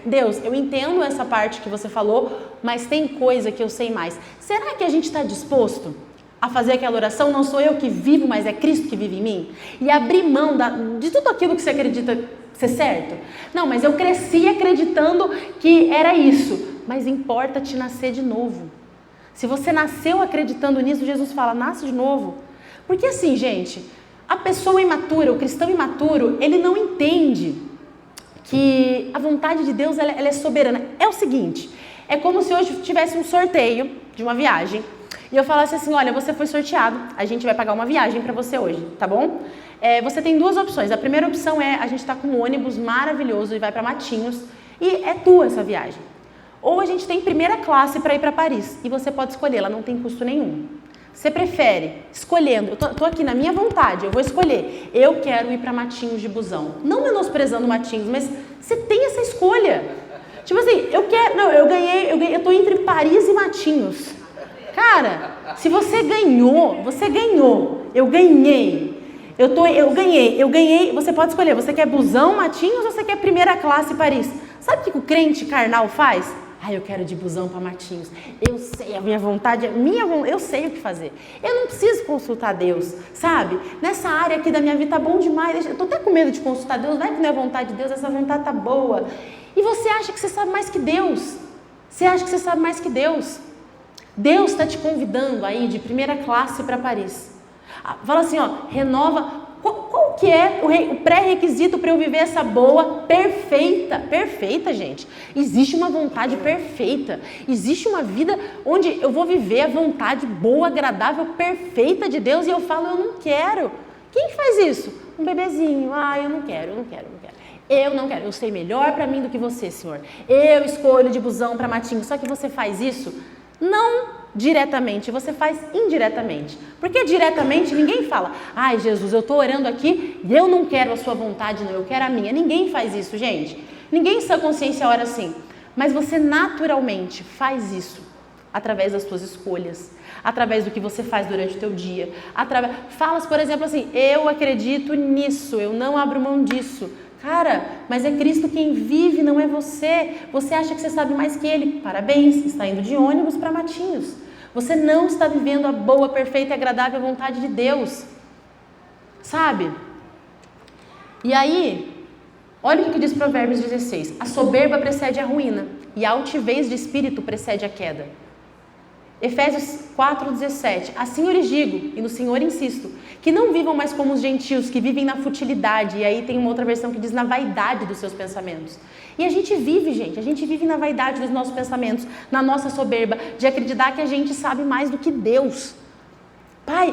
Deus, eu entendo essa parte que você falou, mas tem coisa que eu sei mais. Será que a gente está disposto a fazer aquela oração? Não sou eu que vivo, mas é Cristo que vive em mim? E abrir mão de tudo aquilo que você acredita ser certo? Não, mas eu cresci acreditando que era isso. Mas importa te nascer de novo. Se você nasceu acreditando nisso, Jesus fala: nasce de novo. Porque assim, gente, a pessoa imatura, o cristão imaturo, ele não entende que a vontade de Deus ela é soberana. É o seguinte, é como se hoje tivesse um sorteio de uma viagem e eu falasse assim: olha, você foi sorteado, a gente vai pagar uma viagem para você hoje, tá bom? Você tem duas opções. A primeira opção é: a gente está com um ônibus maravilhoso e vai para Matinhos e é tua essa viagem. Ou a gente tem primeira classe para ir para Paris e você pode escolher, ela não tem custo nenhum. Você prefere, escolhendo, eu tô aqui na minha vontade, eu vou escolher, eu quero ir para Matinhos de busão. Não menosprezando Matinhos, mas você tem essa escolha. Tipo assim, eu tô entre Paris e Matinhos. Cara, se você ganhou, eu ganhei. Eu ganhei, você pode escolher, você quer busão, Matinhos ou você quer primeira classe Paris? Sabe o que o crente carnal faz? Eu quero de busão para Matinhos. Eu sei, a minha vontade, eu sei o que fazer. Eu não preciso consultar Deus, sabe? Nessa área aqui da minha vida tá bom demais. Eu tô até com medo de consultar Deus. Vai que não é vontade de Deus, essa vontade tá boa. E você acha que você sabe mais que Deus. Deus está te convidando aí de primeira classe para Paris. Fala assim, renova. Qual que é o pré-requisito para eu viver essa boa, perfeita, gente? Existe uma vontade perfeita, existe uma vida onde eu vou viver a vontade boa, agradável, perfeita de Deus e eu falo: eu não quero. Quem faz isso? Um bebezinho. Eu não quero. Eu não quero, eu sei melhor para mim do que você, Senhor. Eu escolho de busão para Matinhos. Só que você faz isso não diretamente, você faz indiretamente. Porque diretamente ninguém fala: Jesus, eu estou orando aqui e eu não quero a sua vontade, não, eu quero a minha. Ninguém faz isso, gente. Ninguém em sua consciência ora assim. Mas você naturalmente faz isso através das suas escolhas, através do que você faz durante o teu dia. Falas, por exemplo, assim: eu acredito nisso, eu não abro mão disso. Cara, mas é Cristo quem vive, não é você. Você acha que você sabe mais que Ele. Parabéns, está indo de ônibus para Matinhos. Você não está vivendo a boa, perfeita e agradável vontade de Deus. Sabe? E aí, olha o que diz Provérbios 16. A soberba precede a ruína e a altivez de espírito precede a queda. Efésios 4,17. Assim eu lhes digo, e no Senhor insisto, que não vivam mais como os gentios, que vivem na futilidade. E aí tem uma outra versão que diz na vaidade dos seus pensamentos. E a gente vive, gente, na vaidade dos nossos pensamentos, na nossa soberba, de acreditar que a gente sabe mais do que Deus. Pai,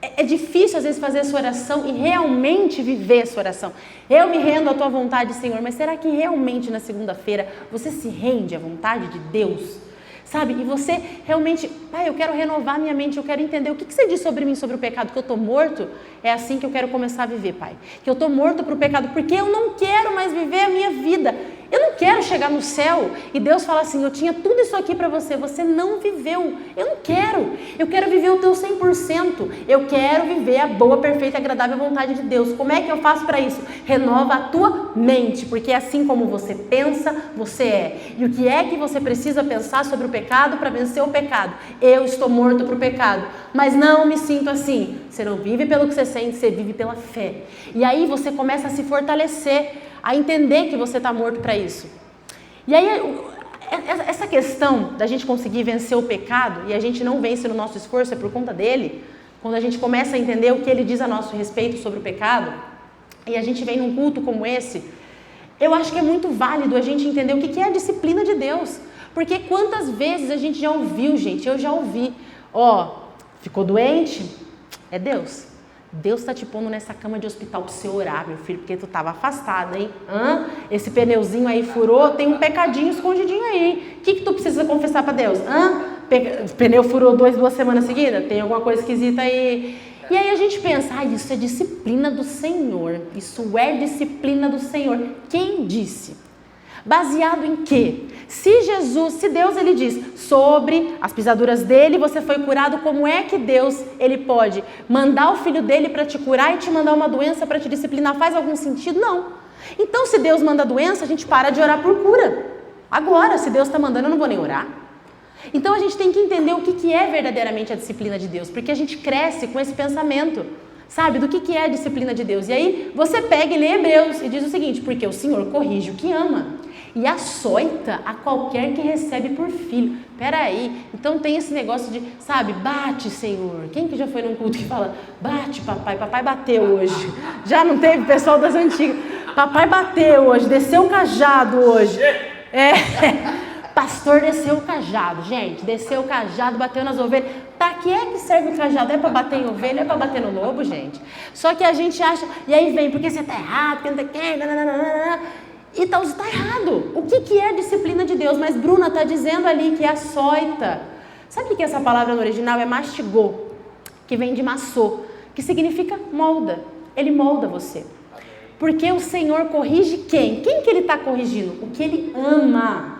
é difícil às vezes fazer essa oração e realmente viver essa oração. Eu me rendo à tua vontade, Senhor, mas será que realmente na segunda-feira você se rende à vontade de Deus? Sabe? E você realmente, Pai, eu quero renovar minha mente, eu quero entender o que você diz sobre mim, sobre o pecado, que eu estou morto. É assim que eu quero começar a viver, Pai. Que eu estou morto para o pecado, porque eu não quero mais viver a minha vida. Eu não quero chegar no céu e Deus falar assim: eu tinha tudo isso aqui para você, você não viveu. Eu não quero. Eu quero viver o teu 100%. Eu quero viver a boa, perfeita e agradável vontade de Deus. Como é que eu faço para isso? Renova a tua mente, porque assim como você pensa, você é. E o que é que você precisa pensar sobre o pecado para vencer o pecado? Eu estou morto para o pecado, mas não me sinto assim. Você não vive pelo que você sente, você vive pela fé. E aí você começa a se fortalecer, a entender que você está morto para isso. E aí, essa questão da gente conseguir vencer o pecado, e a gente não vence no nosso esforço, é por conta dele, quando a gente começa a entender o que ele diz a nosso respeito sobre o pecado, e a gente vem num culto como esse, eu acho que é muito válido a gente entender o que é a disciplina de Deus. Porque quantas vezes a gente já ouviu, gente, eu já ouvi, ficou doente? É Deus. Deus está te pondo nessa cama de hospital para você orar, meu filho, porque tu estava afastado, hein? Esse pneuzinho aí furou, tem um pecadinho escondidinho aí, hein? O que tu precisa confessar para Deus? Pneu furou 2 semanas seguidas? Tem alguma coisa esquisita aí? E aí a gente pensa, isso é disciplina do Senhor, isso é disciplina do Senhor. Quem disse? Baseado em quê? Se Deus ele diz, sobre as pisaduras dele você foi curado, como é que Deus ele pode mandar o filho dele para te curar e te mandar uma doença para te disciplinar? Faz algum sentido? Não. Então se Deus manda doença, a gente para de orar por cura. Agora, se Deus está mandando, eu não vou nem orar. Então a gente tem que entender o que é verdadeiramente a disciplina de Deus, porque a gente cresce com esse pensamento, sabe, do que é a disciplina de Deus. E aí você pega e lê Hebreus e diz o seguinte, porque o Senhor corrige o que ama e açoita a qualquer que recebe por filho. Peraí, então tem esse negócio de, sabe, bate, Senhor. Quem que já foi num culto que fala, bate, papai bateu hoje. Já não teve pessoal das antigas, papai bateu hoje, desceu o cajado hoje. Pastor desceu o cajado, gente, desceu o cajado, bateu nas ovelhas. Pra que é que serve o cajado? É pra bater em ovelha, é pra bater no lobo, gente. Só que a gente acha, e aí vem, porque você tá errado, porque não tem quem, então você tá errado. O que é a disciplina de Deus? Mas Bruna tá dizendo ali que é açoita. Sabe o que essa palavra no original é mastigou? Que vem de maçô, que significa molda. Ele molda você. Porque o Senhor corrige quem? Quem que ele está corrigindo? O que ele ama.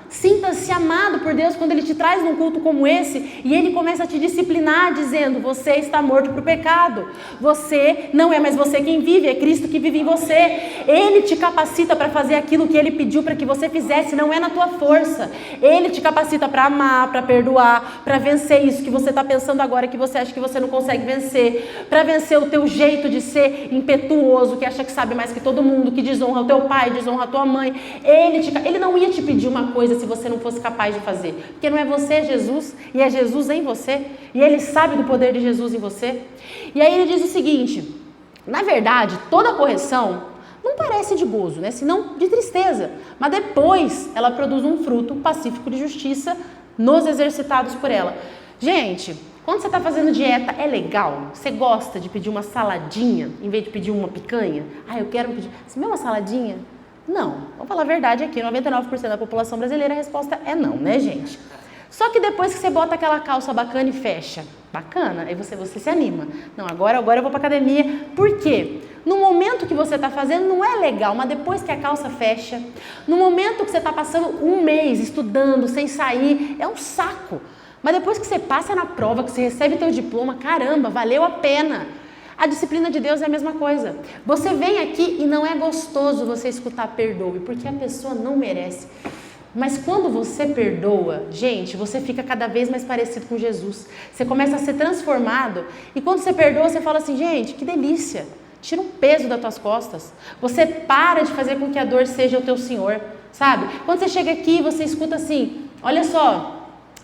Sinta-se amado por Deus quando Ele te traz num culto como esse e Ele começa a te disciplinar dizendo, você está morto para o pecado, você não é mais você quem vive, é Cristo que vive em você. Ele te capacita para fazer aquilo que Ele pediu para que você fizesse, não é na tua força. Ele te capacita para amar, para perdoar, para vencer isso que você está pensando agora que você acha que você não consegue vencer, para vencer o teu jeito de ser impetuoso, que acha que sabe mais que todo mundo, que desonra o teu pai, desonra a tua mãe. Ele não ia te pedir uma coisa se você não fosse capaz de fazer, porque não é você, é Jesus, e é Jesus em você, e Ele sabe do poder de Jesus em você. E aí ele diz o seguinte, na verdade, toda correção não parece de gozo, né? Senão de tristeza, mas depois ela produz um fruto pacífico de justiça nos exercitados por ela. Gente, quando você está fazendo dieta, é legal? Você gosta de pedir uma saladinha, em vez de pedir uma picanha? Eu quero pedir, você uma saladinha? Não, vamos falar a verdade aqui, 99% da população brasileira a resposta é não, né, gente? Só que depois que você bota aquela calça bacana e fecha, bacana, aí você se anima. Não, agora eu vou pra academia. Por quê? No momento que você está fazendo não é legal, mas depois que a calça fecha, no momento que você está passando um mês estudando, sem sair, é um saco. Mas depois que você passa na prova, que você recebe teu diploma, caramba, valeu a pena. A disciplina de Deus é a mesma coisa. Você vem aqui e não é gostoso você escutar perdoe, porque a pessoa não merece. Mas quando você perdoa, gente, você fica cada vez mais parecido com Jesus. Você começa a ser transformado e quando você perdoa, você fala assim, gente, que delícia. Tira um peso das tuas costas. Você para de fazer com que a dor seja o teu Senhor, sabe? Quando você chega aqui, você escuta assim, olha só,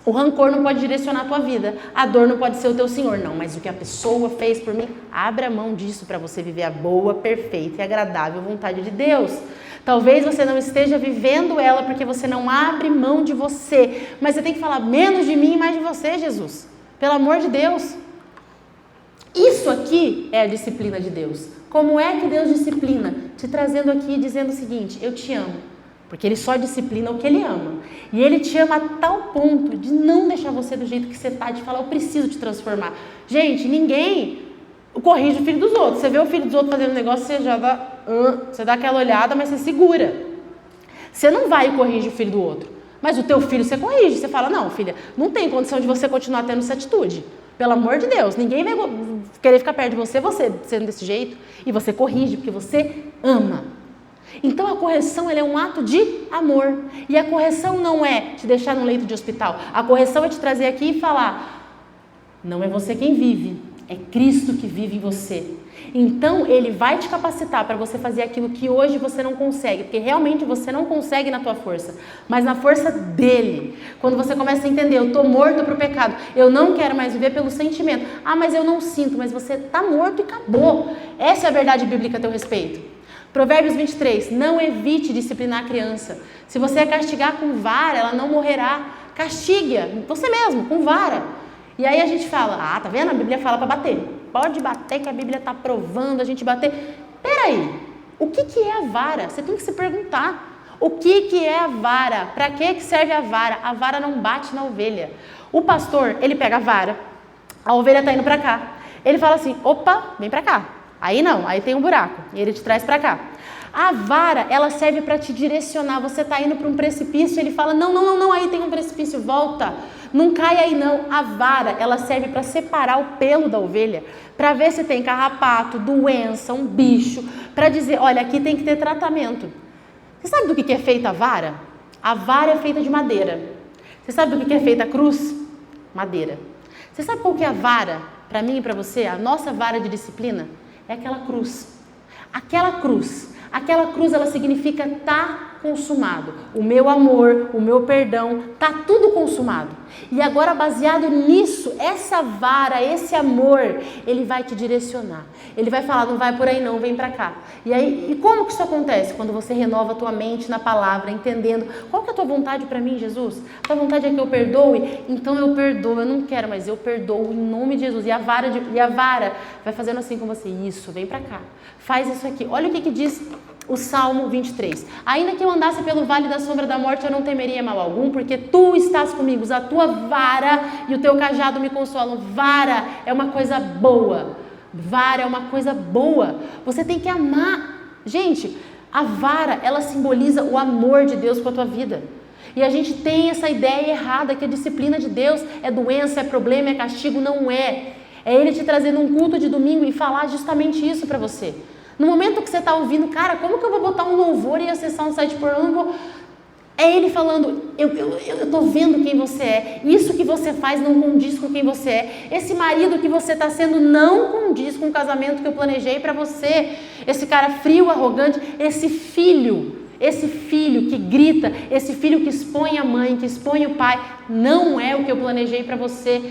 o rancor não pode direcionar a tua vida, a dor não pode ser o teu Senhor, não, mas o que a pessoa fez por mim, abra mão disso para você viver a boa, perfeita e agradável vontade de Deus. Talvez você não esteja vivendo ela porque você não abre mão de você, mas você tem que falar menos de mim e mais de você, Jesus, pelo amor de Deus. Isso aqui é a disciplina de Deus. Como é que Deus disciplina? Te trazendo aqui e dizendo o seguinte, eu te amo. Porque Ele só disciplina o que Ele ama. E Ele te ama a tal ponto de não deixar você do jeito que você está, de falar, eu preciso te transformar. Gente, ninguém corrige o filho dos outros. Você vê o filho dos outros fazendo um negócio, você já você dá aquela olhada, mas você segura. Você não vai e corrige o filho do outro. Mas o teu filho você corrige. Você fala, não, filha, não tem condição de você continuar tendo essa atitude. Pelo amor de Deus, ninguém vai querer ficar perto de você sendo desse jeito. E você corrige, porque você ama. Então a correção ela é um ato de amor. E a correção não é te deixar no leito de hospital. A correção é te trazer aqui e falar, não é você quem vive, é Cristo que vive em você. Então Ele vai te capacitar para você fazer aquilo que hoje você não consegue, porque realmente você não consegue na tua força, mas na força dEle. Quando você começa a entender, eu estou morto para o pecado, eu não quero mais viver pelo sentimento. Ah, mas eu não sinto, mas você está morto e acabou. Essa é a verdade bíblica a teu respeito. Provérbios 23, não evite disciplinar a criança. Se você a castigar com vara, ela não morrerá. Castigue-a, você mesmo, com vara. E aí a gente fala, ah, tá vendo? A Bíblia fala para bater. Pode bater que a Bíblia está provando a gente bater. Peraí, o que é a vara? Você tem que se perguntar. O que é a vara? Para que serve a vara? A vara não bate na ovelha. O pastor, ele pega a vara, a ovelha está indo para cá. Ele fala assim, opa, vem para cá. Aí não, aí tem um buraco. E ele te traz para cá. A vara, ela serve para te direcionar. Você está indo para um precipício, ele fala, não, aí tem um precipício, volta. Não cai aí não. A vara, ela serve para separar o pelo da ovelha, para ver se tem carrapato, doença, um bicho, para dizer, olha, aqui tem que ter tratamento. Você sabe do que é feita a vara? A vara é feita de madeira. Você sabe do que é feita a cruz? Madeira. Você sabe qual que é a vara? Para mim e para você, a nossa vara de disciplina é aquela cruz. Aquela cruz, ela significa tá consumado. O meu amor, o meu perdão, tá tudo consumado. E agora, baseado nisso, essa vara, esse amor, ele vai te direcionar. Ele vai falar, não vai por aí não, vem pra cá. E aí, e como que isso acontece? Quando você renova a tua mente na palavra, entendendo qual que é a tua vontade para mim, Jesus? A tua vontade é que eu perdoe? Então eu perdoo, eu não quero, mas eu perdoo em nome de Jesus. E a vara vai fazendo assim com você, isso, vem pra cá. Faz isso aqui. Olha o que diz o Salmo 23. Ainda que eu andasse pelo vale da sombra da morte, eu não temeria mal algum, porque tu estás comigo, a tua vara e o teu cajado me consolam. Vara é uma coisa boa. Vara é uma coisa boa. Você tem que amar. Gente, a vara, ela simboliza o amor de Deus com a tua vida. E a gente tem essa ideia errada que a disciplina de Deus é doença, é problema, é castigo. Não é. É Ele te trazendo um culto de domingo e falar justamente isso para você. No momento que você está ouvindo, cara, como que eu vou botar um louvor e acessar um site pornô? É Ele falando, eu estou vendo quem você é. Isso que você faz não condiz com quem você é. Esse marido que você está sendo não condiz com o casamento que eu planejei para você. Esse cara frio, arrogante, esse filho que grita, esse filho que expõe a mãe, que expõe o pai, não é o que eu planejei para você.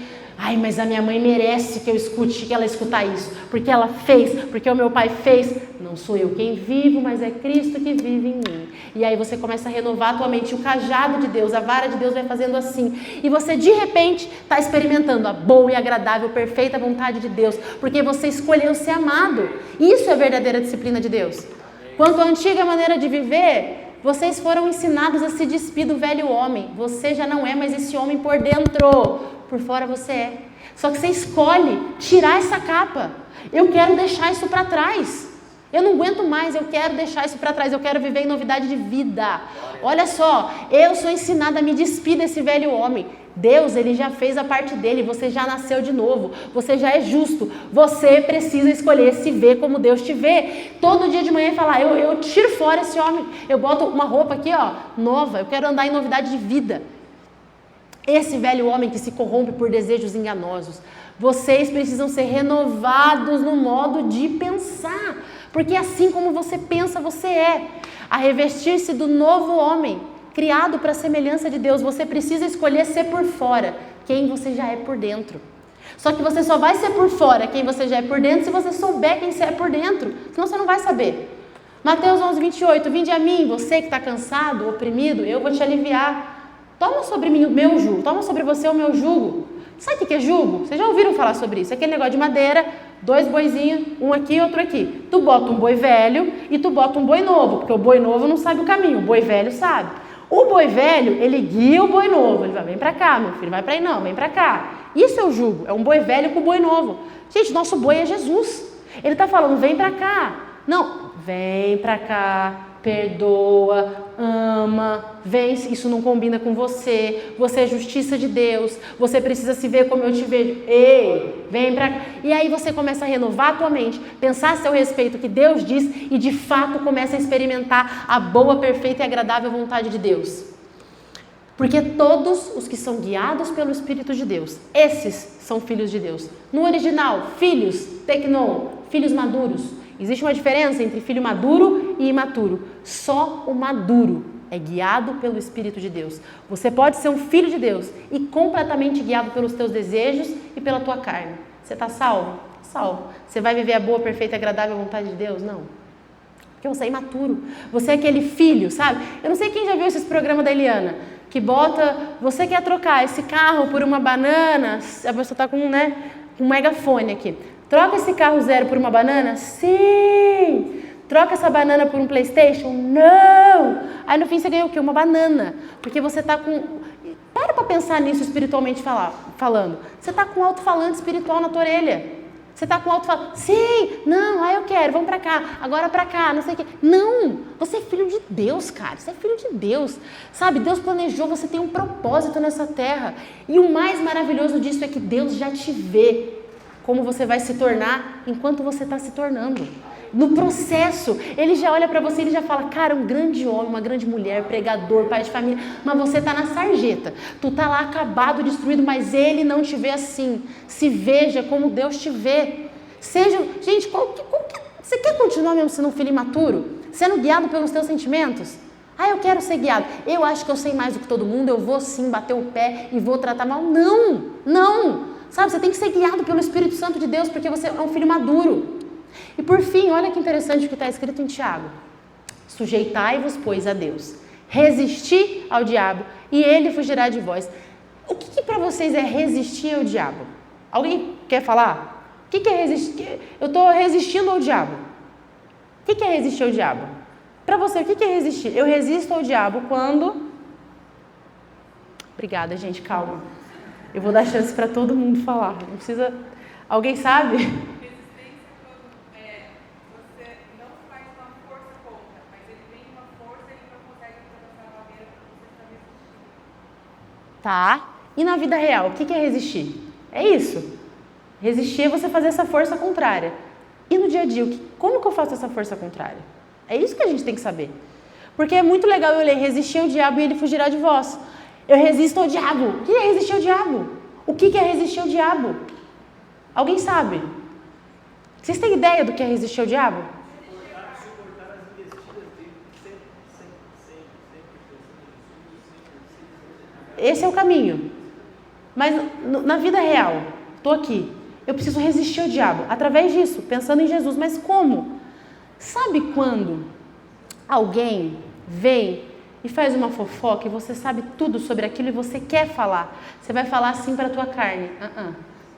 Ai, mas a minha mãe merece que eu escute, que ela escutar isso, porque ela fez, porque o meu pai fez. Não sou eu quem vivo, mas é Cristo que vive em mim. E aí você começa a renovar a tua mente, o cajado de Deus, a vara de Deus vai fazendo assim. E você de repente está experimentando a boa e agradável, perfeita vontade de Deus, porque você escolheu ser amado. Isso é a verdadeira disciplina de Deus. Quanto à antiga maneira de viver, vocês foram ensinados a se despir do velho homem. Você já não é mais esse homem por dentro. Por fora você é. Só que você escolhe tirar essa capa. Eu quero deixar isso para trás. Eu não aguento mais, eu quero deixar isso para trás. Eu quero viver em novidade de vida. Olha só, eu sou ensinada a me despir desse velho homem. Deus, Ele já fez a parte dele, você já nasceu de novo, você já é justo, você precisa escolher se ver como Deus te vê. Todo dia de manhã falar, eu tiro fora esse homem, eu boto uma roupa aqui, ó, nova, eu quero andar em novidade de vida. Esse velho homem que se corrompe por desejos enganosos, vocês precisam ser renovados no modo de pensar, porque assim como você pensa, você é. A revestir-se do novo homem, criado para a semelhança de Deus, você precisa escolher ser por fora quem você já é por dentro. Só que você só vai ser por fora quem você já é por dentro se você souber quem você é por dentro, senão você não vai saber. Mateus 11:28, vinde a mim, você que está cansado, oprimido, eu vou te aliviar. Toma sobre mim o meu jugo, toma sobre você o meu jugo. Sabe o que é jugo? Vocês já ouviram falar sobre isso? Aquele negócio de madeira, 2 boizinhos, um aqui e outro aqui. Tu bota um boi velho e tu bota um boi novo, porque o boi novo não sabe o caminho, o boi velho sabe. O boi velho, ele guia o boi novo, ele vai, vem pra cá, meu filho, vai pra aí não, vem pra cá. Isso é o jugo, é um boi velho com o boi novo. Gente, nosso boi é Jesus. Ele tá falando, vem pra cá. Não, vem pra cá, perdoa, ama, vem, isso não combina com você é justiça de Deus, você precisa se ver como eu te vejo, ei, vem pra cá. E aí você começa a renovar a tua mente, pensar a seu respeito o que Deus diz e de fato começa a experimentar a boa, perfeita e agradável vontade de Deus. Porque todos os que são guiados pelo Espírito de Deus, esses são filhos de Deus. No original, filhos, teknon, filhos maduros. Existe uma diferença entre filho maduro e imaturo. Só o maduro é guiado pelo Espírito de Deus. Você pode ser um filho de Deus e completamente guiado pelos teus desejos e pela tua carne. Você está salvo? Salvo. Você vai viver a boa, perfeita e agradável vontade de Deus? Não. Porque você é imaturo. Você é aquele filho, sabe? Eu não sei quem já viu esses programas da Eliana, que bota, você quer trocar esse carro por uma banana, a pessoa está com, um megafone aqui. Troca esse carro zero por uma banana? Sim! Troca essa banana por um PlayStation? Não! Aí no fim você ganha o quê? Uma banana. Porque você está com... Para pensar nisso espiritualmente falando. Você está com um alto-falante espiritual na tua orelha. Você está com um alto-falante. Sim! Não! Eu quero. Vamos para cá. Agora para cá. Não sei o quê. Não! Você é filho de Deus, cara. Você é filho de Deus. Sabe? Deus planejou. Você tem um propósito nessa terra. E o mais maravilhoso disso é que Deus já te vê como você vai se tornar enquanto você está se tornando. No processo, ele já olha para você, ele já fala, cara, um grande homem, uma grande mulher, pregador, pai de família, mas você está na sarjeta, tu está lá acabado, destruído, mas ele não te vê assim. Se veja como Deus te vê. Gente, você quer continuar mesmo sendo um filho imaturo? Sendo guiado pelos teus sentimentos? Eu quero ser guiado. Eu acho que eu sei mais do que todo mundo, eu vou sim bater o pé e vou tratar mal. Não. Sabe, você tem que ser guiado pelo Espírito Santo de Deus, porque você é um filho maduro. E por fim, olha que interessante o que está escrito em Tiago. Sujeitai-vos, pois, a Deus. Resisti ao diabo e ele fugirá de vós. O que para vocês é resistir ao diabo? Alguém quer falar? O que é resistir? Eu estou resistindo ao diabo. O que é resistir ao diabo? Para você, o que é resistir? Eu resisto ao diabo quando... Obrigada, gente, calma. Eu vou dar chance para todo mundo falar. Não precisa... Alguém sabe? Tá? E na vida real, o que é resistir? É isso. Resistir é você fazer essa força contrária. E no dia a dia, como que eu faço essa força contrária? É isso que a gente tem que saber. Porque é muito legal eu ler, resistir ao diabo e ele fugirá de vós. Eu resisto ao diabo. O que é resistir ao diabo? O que é resistir ao diabo? Alguém sabe? Vocês têm ideia do que é resistir ao diabo? Esse é o caminho. Mas na vida real, estou aqui, eu preciso resistir ao diabo. Através disso, pensando em Jesus. Mas como? Sabe quando alguém vem e faz uma fofoca e você sabe tudo sobre aquilo e você quer falar? Você vai falar assim para a tua carne.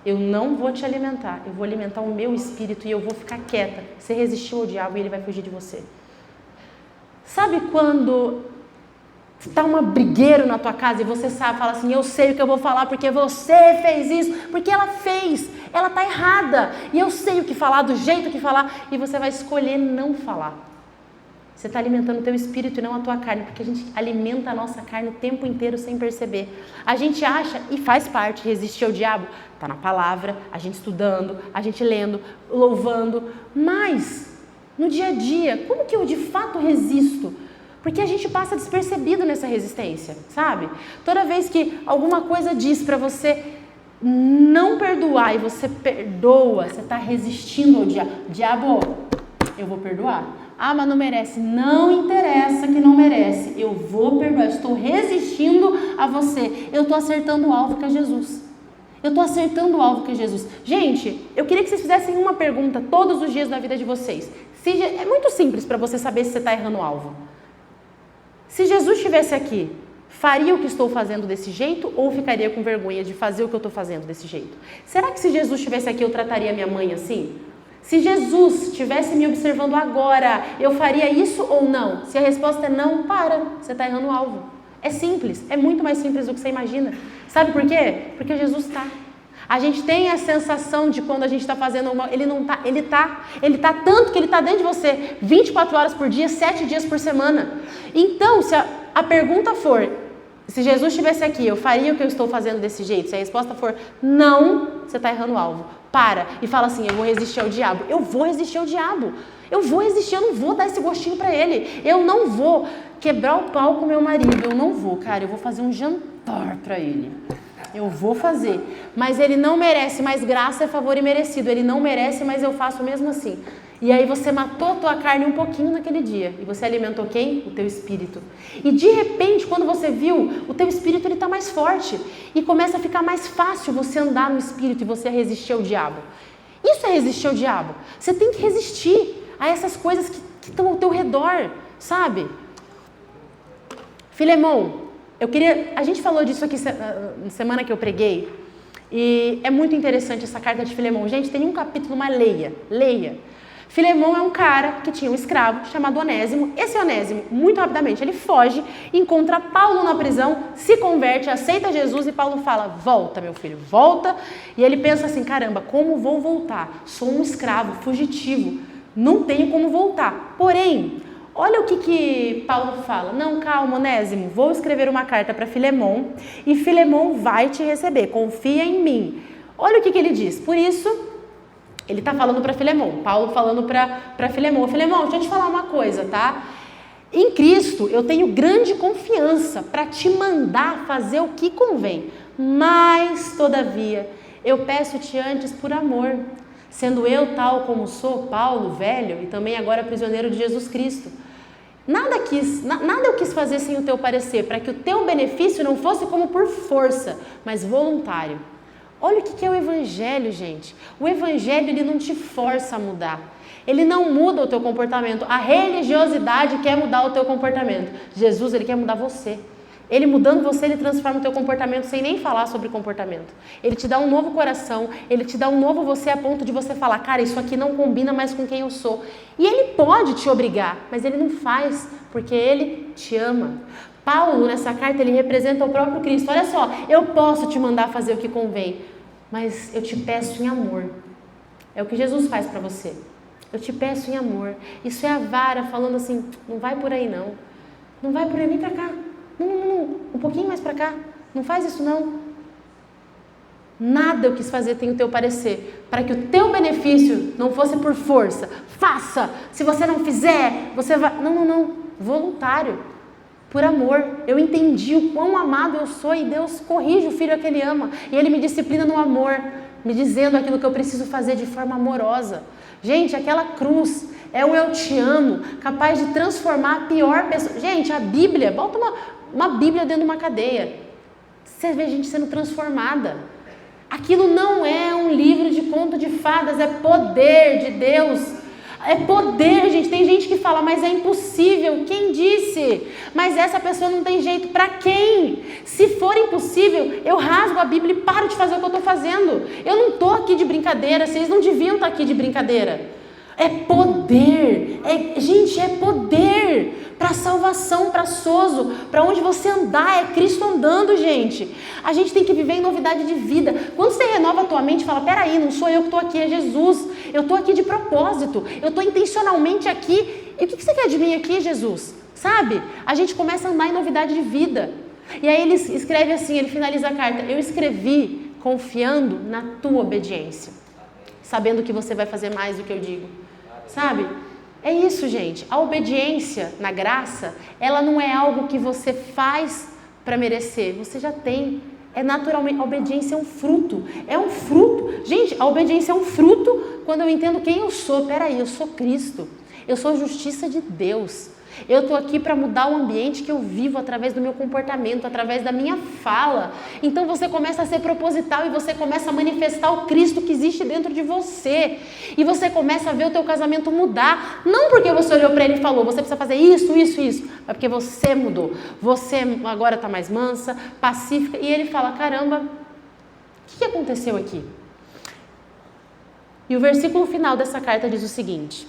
Eu não vou te alimentar. Eu vou alimentar o meu espírito e eu vou ficar quieta. Você resistiu ao diabo e ele vai fugir de você. Sabe quando... está uma brigueiro na tua casa e você sabe, fala assim, eu sei o que eu vou falar porque você fez isso, porque ela fez, ela está errada, e eu sei o que falar, do jeito que falar, e você vai escolher não falar. Você está alimentando o teu espírito e não a tua carne, porque a gente alimenta a nossa carne o tempo inteiro sem perceber. A gente acha, e faz parte, resistir ao diabo, está na palavra, a gente estudando, a gente lendo, louvando, mas no dia a dia, como que eu de fato resisto? Porque a gente passa despercebido nessa resistência, sabe? Toda vez que alguma coisa diz para você não perdoar e você perdoa, você está resistindo ao diabo. Diabo, eu vou perdoar. Mas não merece. Não interessa que não merece. Eu vou perdoar. Estou resistindo a você. Eu estou acertando o alvo que é Jesus. Eu estou acertando o alvo que é Jesus. Gente, eu queria que vocês fizessem uma pergunta todos os dias da vida de vocês. É muito simples para você saber se você está errando o alvo. Se Jesus estivesse aqui, faria o que estou fazendo desse jeito ou ficaria com vergonha de fazer o que eu estou fazendo desse jeito? Será que se Jesus estivesse aqui eu trataria minha mãe assim? Se Jesus estivesse me observando agora, eu faria isso ou não? Se a resposta é não, você está errando o alvo. É simples, é muito mais simples do que você imagina. Sabe por quê? Porque Jesus está. A gente tem a sensação de quando a gente está fazendo uma... Ele não está, ele está tanto que ele está dentro de você 24 horas por dia, 7 dias por semana. Então, se a pergunta for, se Jesus estivesse aqui, eu faria o que eu estou fazendo desse jeito? Se a resposta for não, você está errando o alvo. Para e fala assim, eu vou resistir ao diabo. Eu vou resistir ao diabo. Eu vou resistir, eu não vou dar esse gostinho para ele. Eu não vou quebrar o pau com meu marido, eu não vou, cara, eu vou fazer um jantar para ele. Eu vou fazer, mas ele não merece, mas graça é favor imerecido. Ele não merece, mas eu faço mesmo assim. E aí você matou a tua carne um pouquinho naquele dia. E você alimentou quem? O teu espírito. E de repente, quando você viu, o teu espírito ele está mais forte. E começa a ficar mais fácil você andar no espírito e você resistir ao diabo. Isso é resistir ao diabo. Você tem que resistir a essas coisas que estão ao teu redor, sabe? Filemão. A gente falou disso aqui na semana que eu preguei, e é muito interessante essa carta de Filemão. Gente, tem um capítulo, mas leia. Filemão é um cara que tinha um escravo chamado Onésimo. Esse Onésimo, muito rapidamente, ele foge, encontra Paulo na prisão, se converte, aceita Jesus e Paulo fala, volta meu filho, volta. E ele pensa assim, caramba, como vou voltar? Sou um escravo, fugitivo, não tenho como voltar. Porém, olha o que Paulo fala. Não, calma, Onésimo, vou escrever uma carta para Filemão e Filemão vai te receber, confia em mim. Olha o que ele diz. Por isso, ele está falando para Filemão, Paulo falando para Filemão. Filemão, deixa eu te falar uma coisa, tá? Em Cristo, eu tenho grande confiança para te mandar fazer o que convém. Mas, todavia, eu peço-te antes por amor, sendo eu tal como sou, Paulo, velho e também agora prisioneiro de Jesus Cristo. Nada eu quis fazer sem o teu parecer, para que o teu benefício não fosse como por força, mas voluntário. Olha o que é o Evangelho, gente. O Evangelho, ele não te força a mudar. Ele não muda o teu comportamento. A religiosidade quer mudar o teu comportamento. Jesus, ele quer mudar você. Ele mudando você, ele transforma o teu comportamento sem nem falar sobre comportamento. Ele te dá um novo coração, ele te dá um novo você a ponto de você falar, cara, isso aqui não combina mais com quem eu sou. E ele pode te obrigar, mas ele não faz, porque ele te ama. Paulo, nessa carta, ele representa o próprio Cristo. Olha só, eu posso te mandar fazer o que convém, mas eu te peço em amor. É o que Jesus faz para você. Eu te peço em amor. Isso é a vara falando assim, não vai por aí não. Não vai por aí, vem pra cá. Não, um pouquinho mais pra cá. Não faz isso não. Nada eu quis fazer tem o teu parecer, para que o teu benefício não fosse por força. Faça! Se você não fizer, você vai... Não. Voluntário. Por amor. Eu entendi o quão amado eu sou e Deus corrige o filho a que ele ama. E ele me disciplina no amor, me dizendo aquilo que eu preciso fazer de forma amorosa. Gente, aquela cruz é o eu te amo, capaz de transformar a pior pessoa. Gente, a Bíblia, bota uma Bíblia dentro de uma cadeia. Você vê gente sendo transformada. Aquilo não é um livro de conto de fadas, é poder de Deus. É poder, gente. Tem gente que fala, mas é impossível. Quem disse? Mas essa pessoa não tem jeito. Para quem? Se for impossível, eu rasgo a Bíblia e paro de fazer o que eu estou fazendo. Eu não estou aqui de brincadeira. Vocês não deviam estar aqui de brincadeira. É poder. Gente, é poder. Para salvação, para sozo, para onde você andar, é Cristo andando, gente. A gente tem que viver em novidade de vida. Quando você renova a tua mente e fala, peraí, não sou eu que estou aqui, é Jesus. Eu estou aqui de propósito, eu estou intencionalmente aqui. E o que você quer de mim aqui, Jesus? Sabe? A gente começa a andar em novidade de vida. E aí ele escreve assim, ele finaliza a carta, eu escrevi confiando na tua obediência, sabendo que você vai fazer mais do que eu digo. Sabe? É isso, gente. A obediência na graça, ela não é algo que você faz para merecer. Você já tem. É naturalmente. A obediência é um fruto. É um fruto. Gente, a obediência é um fruto quando eu entendo quem eu sou. Peraí, eu sou Cristo. Eu sou a justiça de Deus. Eu estou aqui para mudar o ambiente que eu vivo através do meu comportamento, através da minha fala. Então você começa a ser proposital e você começa a manifestar o Cristo que existe dentro de você. E você começa a ver o teu casamento mudar. Não porque você olhou para ele e falou, você precisa fazer isso, mas porque você mudou. Você agora está mais mansa, pacífica. E ele fala, caramba, o que aconteceu aqui? E o versículo final dessa carta diz o seguinte: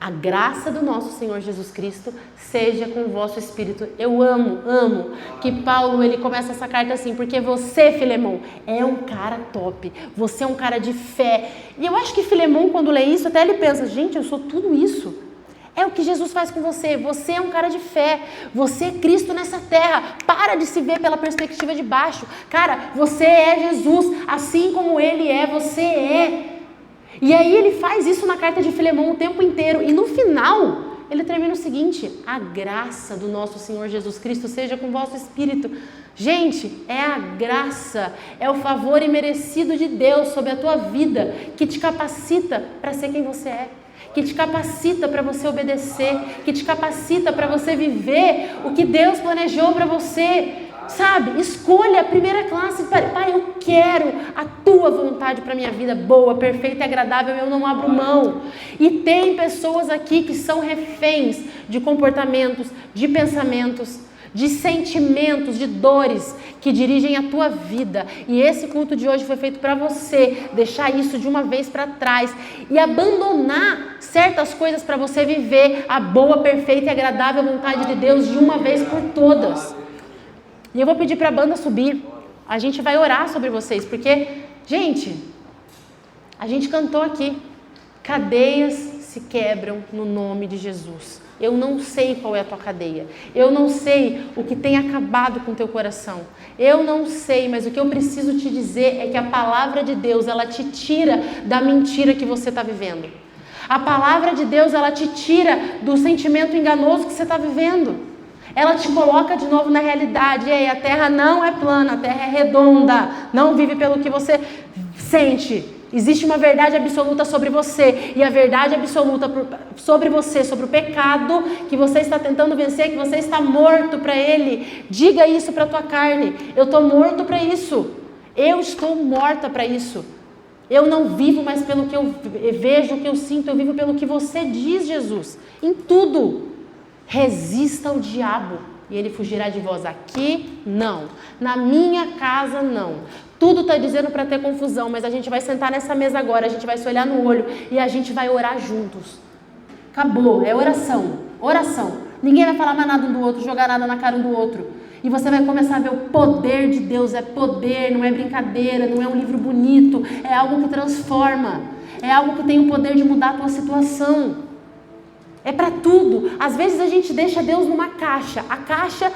a graça do nosso Senhor Jesus Cristo seja com o vosso espírito. Eu amo que Paulo, ele começa essa carta assim, porque você, Filemão, é um cara top, você é um cara de fé. E eu acho que Filemão, quando lê isso, até ele pensa, gente, eu sou tudo isso. É o que Jesus faz com você, você é um cara de fé, você é Cristo nessa terra. Para de se ver pela perspectiva de baixo. Cara, você é Jesus, assim como ele é, você é. E aí ele faz isso na carta de Filemão o tempo inteiro. E no final, ele termina o seguinte: a graça do nosso Senhor Jesus Cristo seja com o vosso espírito. Gente, é a graça, é o favor imerecido de Deus sobre a tua vida que te capacita para ser quem você é, que te capacita para você obedecer, que te capacita para você viver o que Deus planejou para você. Sabe, escolha a primeira classe. Pai, eu quero a tua vontade para a minha vida, boa, perfeita e agradável, eu não abro mão. E tem pessoas aqui que são reféns de comportamentos, de pensamentos, de sentimentos, de dores que dirigem a tua vida. E esse culto de hoje foi feito para você deixar isso de uma vez para trás e abandonar certas coisas para você viver a boa, perfeita e agradável vontade de Deus de uma vez por todas. E eu vou pedir para a banda subir. A gente vai orar sobre vocês, porque, gente, a gente cantou aqui. Cadeias se quebram no nome de Jesus. Eu não sei qual é a tua cadeia. Eu não sei o que tem acabado com o teu coração. Eu não sei, mas o que eu preciso te dizer é que a palavra de Deus, ela te tira da mentira que você está vivendo. A palavra de Deus, ela te tira do sentimento enganoso que você está vivendo. Ela te coloca de novo na realidade. E aí, a terra não é plana, a terra é redonda. Não vive pelo que você sente. Existe uma verdade absoluta sobre você. E a verdade absoluta sobre você, sobre o pecado que você está tentando vencer, que você está morto para ele. Diga isso para a tua carne. Eu estou morto para isso. Eu estou morta para isso. Eu não vivo mais pelo que eu vejo, o que eu sinto. Eu vivo pelo que você diz, Jesus. Em tudo. Resista ao diabo e ele fugirá de vós. Aqui, não. Na minha casa, não. Tudo está dizendo para ter confusão, mas a gente vai sentar nessa mesa agora, a gente vai se olhar no olho e a gente vai orar juntos. Acabou, é oração. Oração. Ninguém vai falar mais nada um do outro, jogar nada na cara um do outro. E você vai começar a ver o poder de Deus. É poder, não é brincadeira, não é um livro bonito. É algo que transforma. É algo que tem o poder de mudar a tua situação. É para tudo. Às vezes a gente deixa Deus numa caixa. A caixa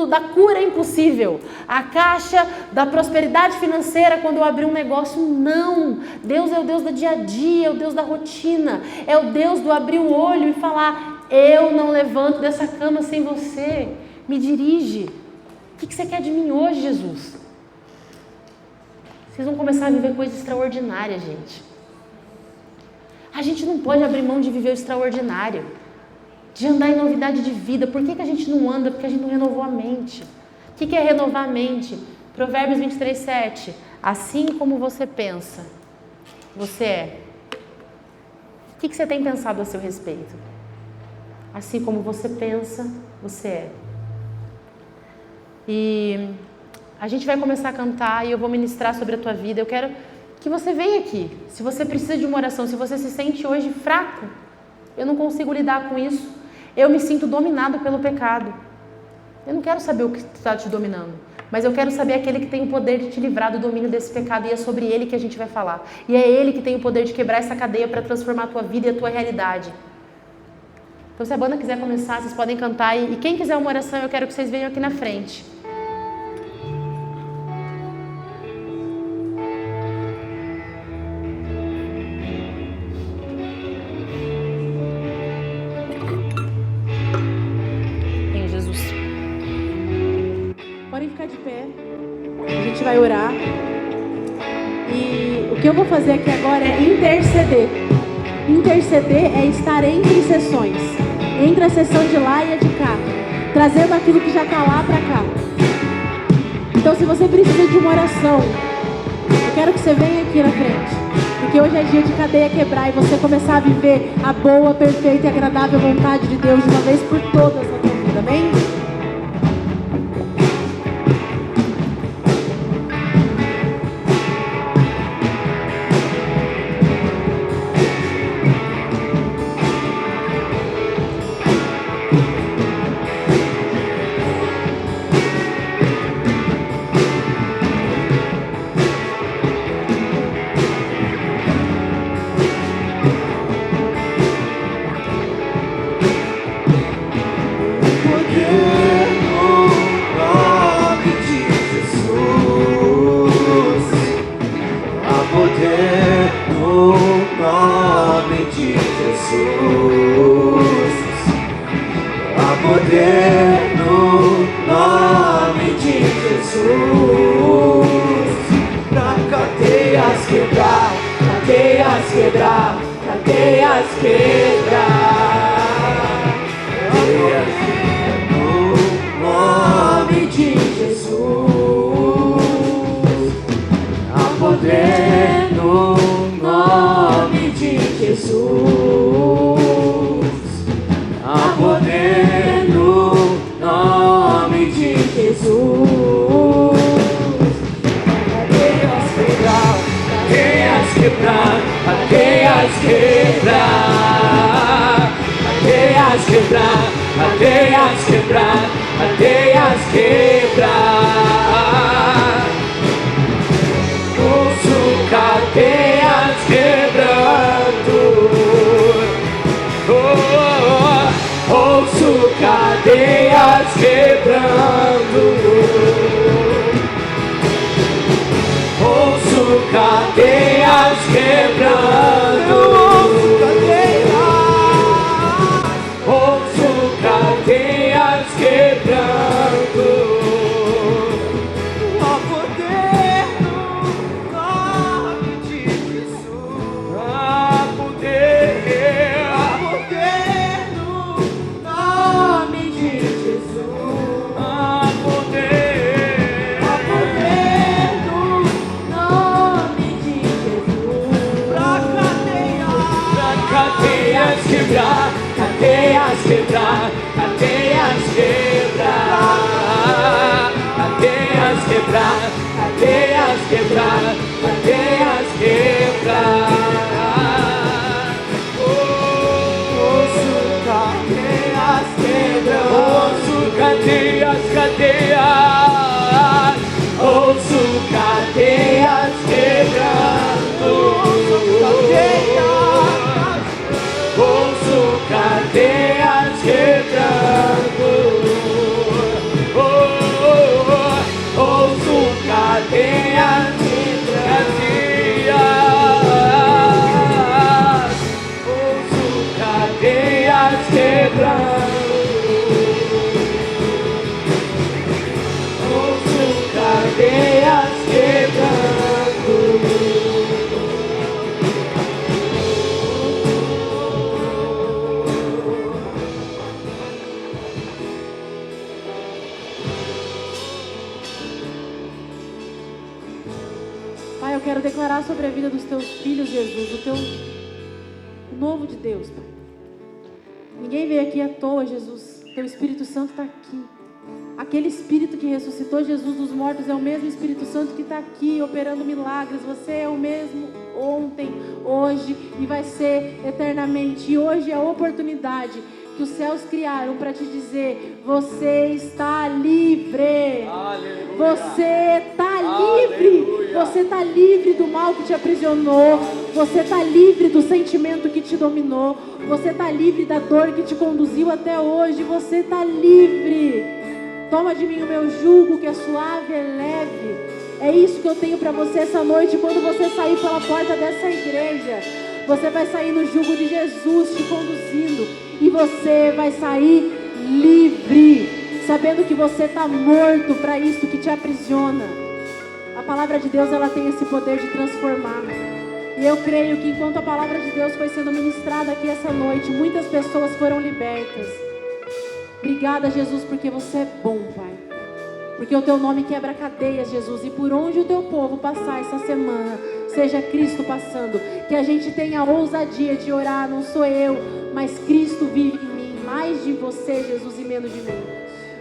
da cura impossível. A caixa da prosperidade financeira quando eu abrir um negócio. Não. Deus é o Deus do dia a dia, é o Deus da rotina. É o Deus do abrir o olho e falar: eu não levanto dessa cama sem você. Me dirige. O que você quer de mim hoje, Jesus? Vocês vão começar a viver coisas extraordinárias, gente. A gente não pode abrir mão de viver o extraordinário, de andar em novidade de vida. Por que a gente não anda? Porque a gente não renovou a mente. O que é renovar a mente? Provérbios 23:7. Assim como você pensa, você é. O que você tem pensado a seu respeito? Assim como você pensa, você é. E a gente vai começar a cantar e eu vou ministrar sobre a tua vida. Eu quero que você venha aqui. Se você precisa de uma oração, se você se sente hoje fraco, eu não consigo lidar com isso, eu me sinto dominado pelo pecado. Eu não quero saber o que está te dominando, mas eu quero saber aquele que tem o poder de te livrar do domínio desse pecado, e é sobre ele que a gente vai falar. E é ele que tem o poder de quebrar essa cadeia para transformar a tua vida e a tua realidade. Então, se a banda quiser começar, vocês podem cantar, e quem quiser uma oração, eu quero que vocês venham aqui na frente. De pé, a gente vai orar e o que eu vou fazer aqui agora é interceder. Interceder é estar entre sessões, entre a sessão de lá e a de cá, trazendo aquilo que já está lá para cá. Então, se você precisa de uma oração, eu quero que você venha aqui na frente, porque hoje é dia de cadeia quebrar e você começar a viver a boa, perfeita e agradável vontade de Deus de uma vez por todas na tua vida, amém? Yeah. nome de Jesus. Há poder no nome de Jesus. Há poder no nome de Jesus. Cadeias quebrar, cadeias quebrar, cadeias quebrar, cadeias quebrar, cadeias quebrar, cadeias quebrar. Ouço cadeias quebrando. Ouço cadeias quebrando. Ouço cadeias quebrando. Ouço cadeias quebrando. Há poder no nome de Jesus. Há poder no nome de Jesus. Há poder no nome de Jesus. Pra cadeias quebrar, cadeias quebrar, cadeias quebrar, cadeias quebrar, cadeias quebrar, cadeias quebrar. Ouço cadeias quebrando. Ouço cadeias, cadeias. Ouço cadeias quebrando. Ouço cadeias quebrando. Ouço cadeias quebrando. Ouço cadeias quebrando. Ouço cadeias quebrando. Pai, eu quero declarar sobre a vida dos teus filhos, Jesus, o teu novo de Deus, Pai. Ninguém veio aqui à toa, Jesus. Teu Espírito Santo está aqui. Aquele Espírito que ressuscitou Jesus dos mortos é o mesmo Espírito Santo que está aqui operando milagres. Você é o mesmo ontem, hoje e vai ser eternamente. E hoje é a oportunidade que os céus criaram para te dizer: você está livre. Aleluia. Você está livre. Você está livre do mal que te aprisionou. Você está livre do sentimento que te dominou. Você está livre da dor que te conduziu até hoje. Você está livre. Toma de mim o meu jugo, que é suave, é leve. É isso que eu tenho para você essa noite. Quando você sair pela porta dessa igreja, você vai sair no jugo de Jesus te conduzindo. E você vai sair livre, sabendo que você está morto para isso que te aprisiona. A palavra de Deus, ela tem esse poder de transformar. E eu creio que enquanto a palavra de Deus foi sendo ministrada aqui essa noite, muitas pessoas foram libertas. Obrigada, Jesus, porque você é bom, Pai. Porque o teu nome quebra cadeias, Jesus. E por onde o teu povo passar essa semana, seja Cristo passando. Que a gente tenha a ousadia de orar, não sou eu, mas Cristo vive em mim. Mais de você, Jesus, e menos de mim.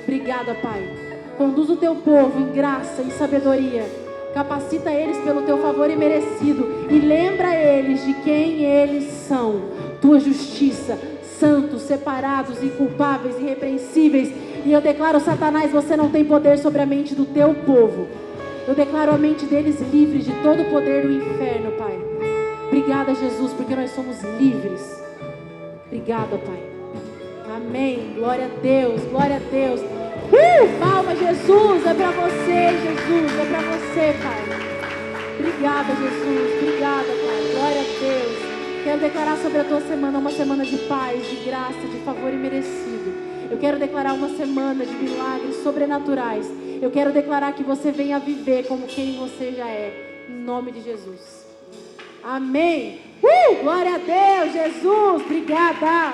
Obrigada, Pai. Conduz o teu povo em graça, em sabedoria. Capacita eles pelo teu favor imerecido. E lembra eles de quem eles são. Tua justiça, santos, separados, inculpáveis, irrepreensíveis. E eu declaro: Satanás, você não tem poder sobre a mente do teu povo. Eu declaro a mente deles livre de todo o poder do inferno, Pai. Obrigada, Jesus, porque nós somos livres. Obrigada, Pai. Amém. Glória a Deus, glória a Deus. Palma, Jesus, é para você, Jesus, é para você, Pai. Obrigada, Jesus, obrigada, Pai. Glória a Deus. Quero declarar sobre a tua semana uma semana de paz, de graça, de favor imerecido. Eu quero declarar uma semana de milagres sobrenaturais. Eu quero declarar que você venha viver como quem você já é. Em nome de Jesus. Amém. Glória a Deus, Jesus. Obrigada.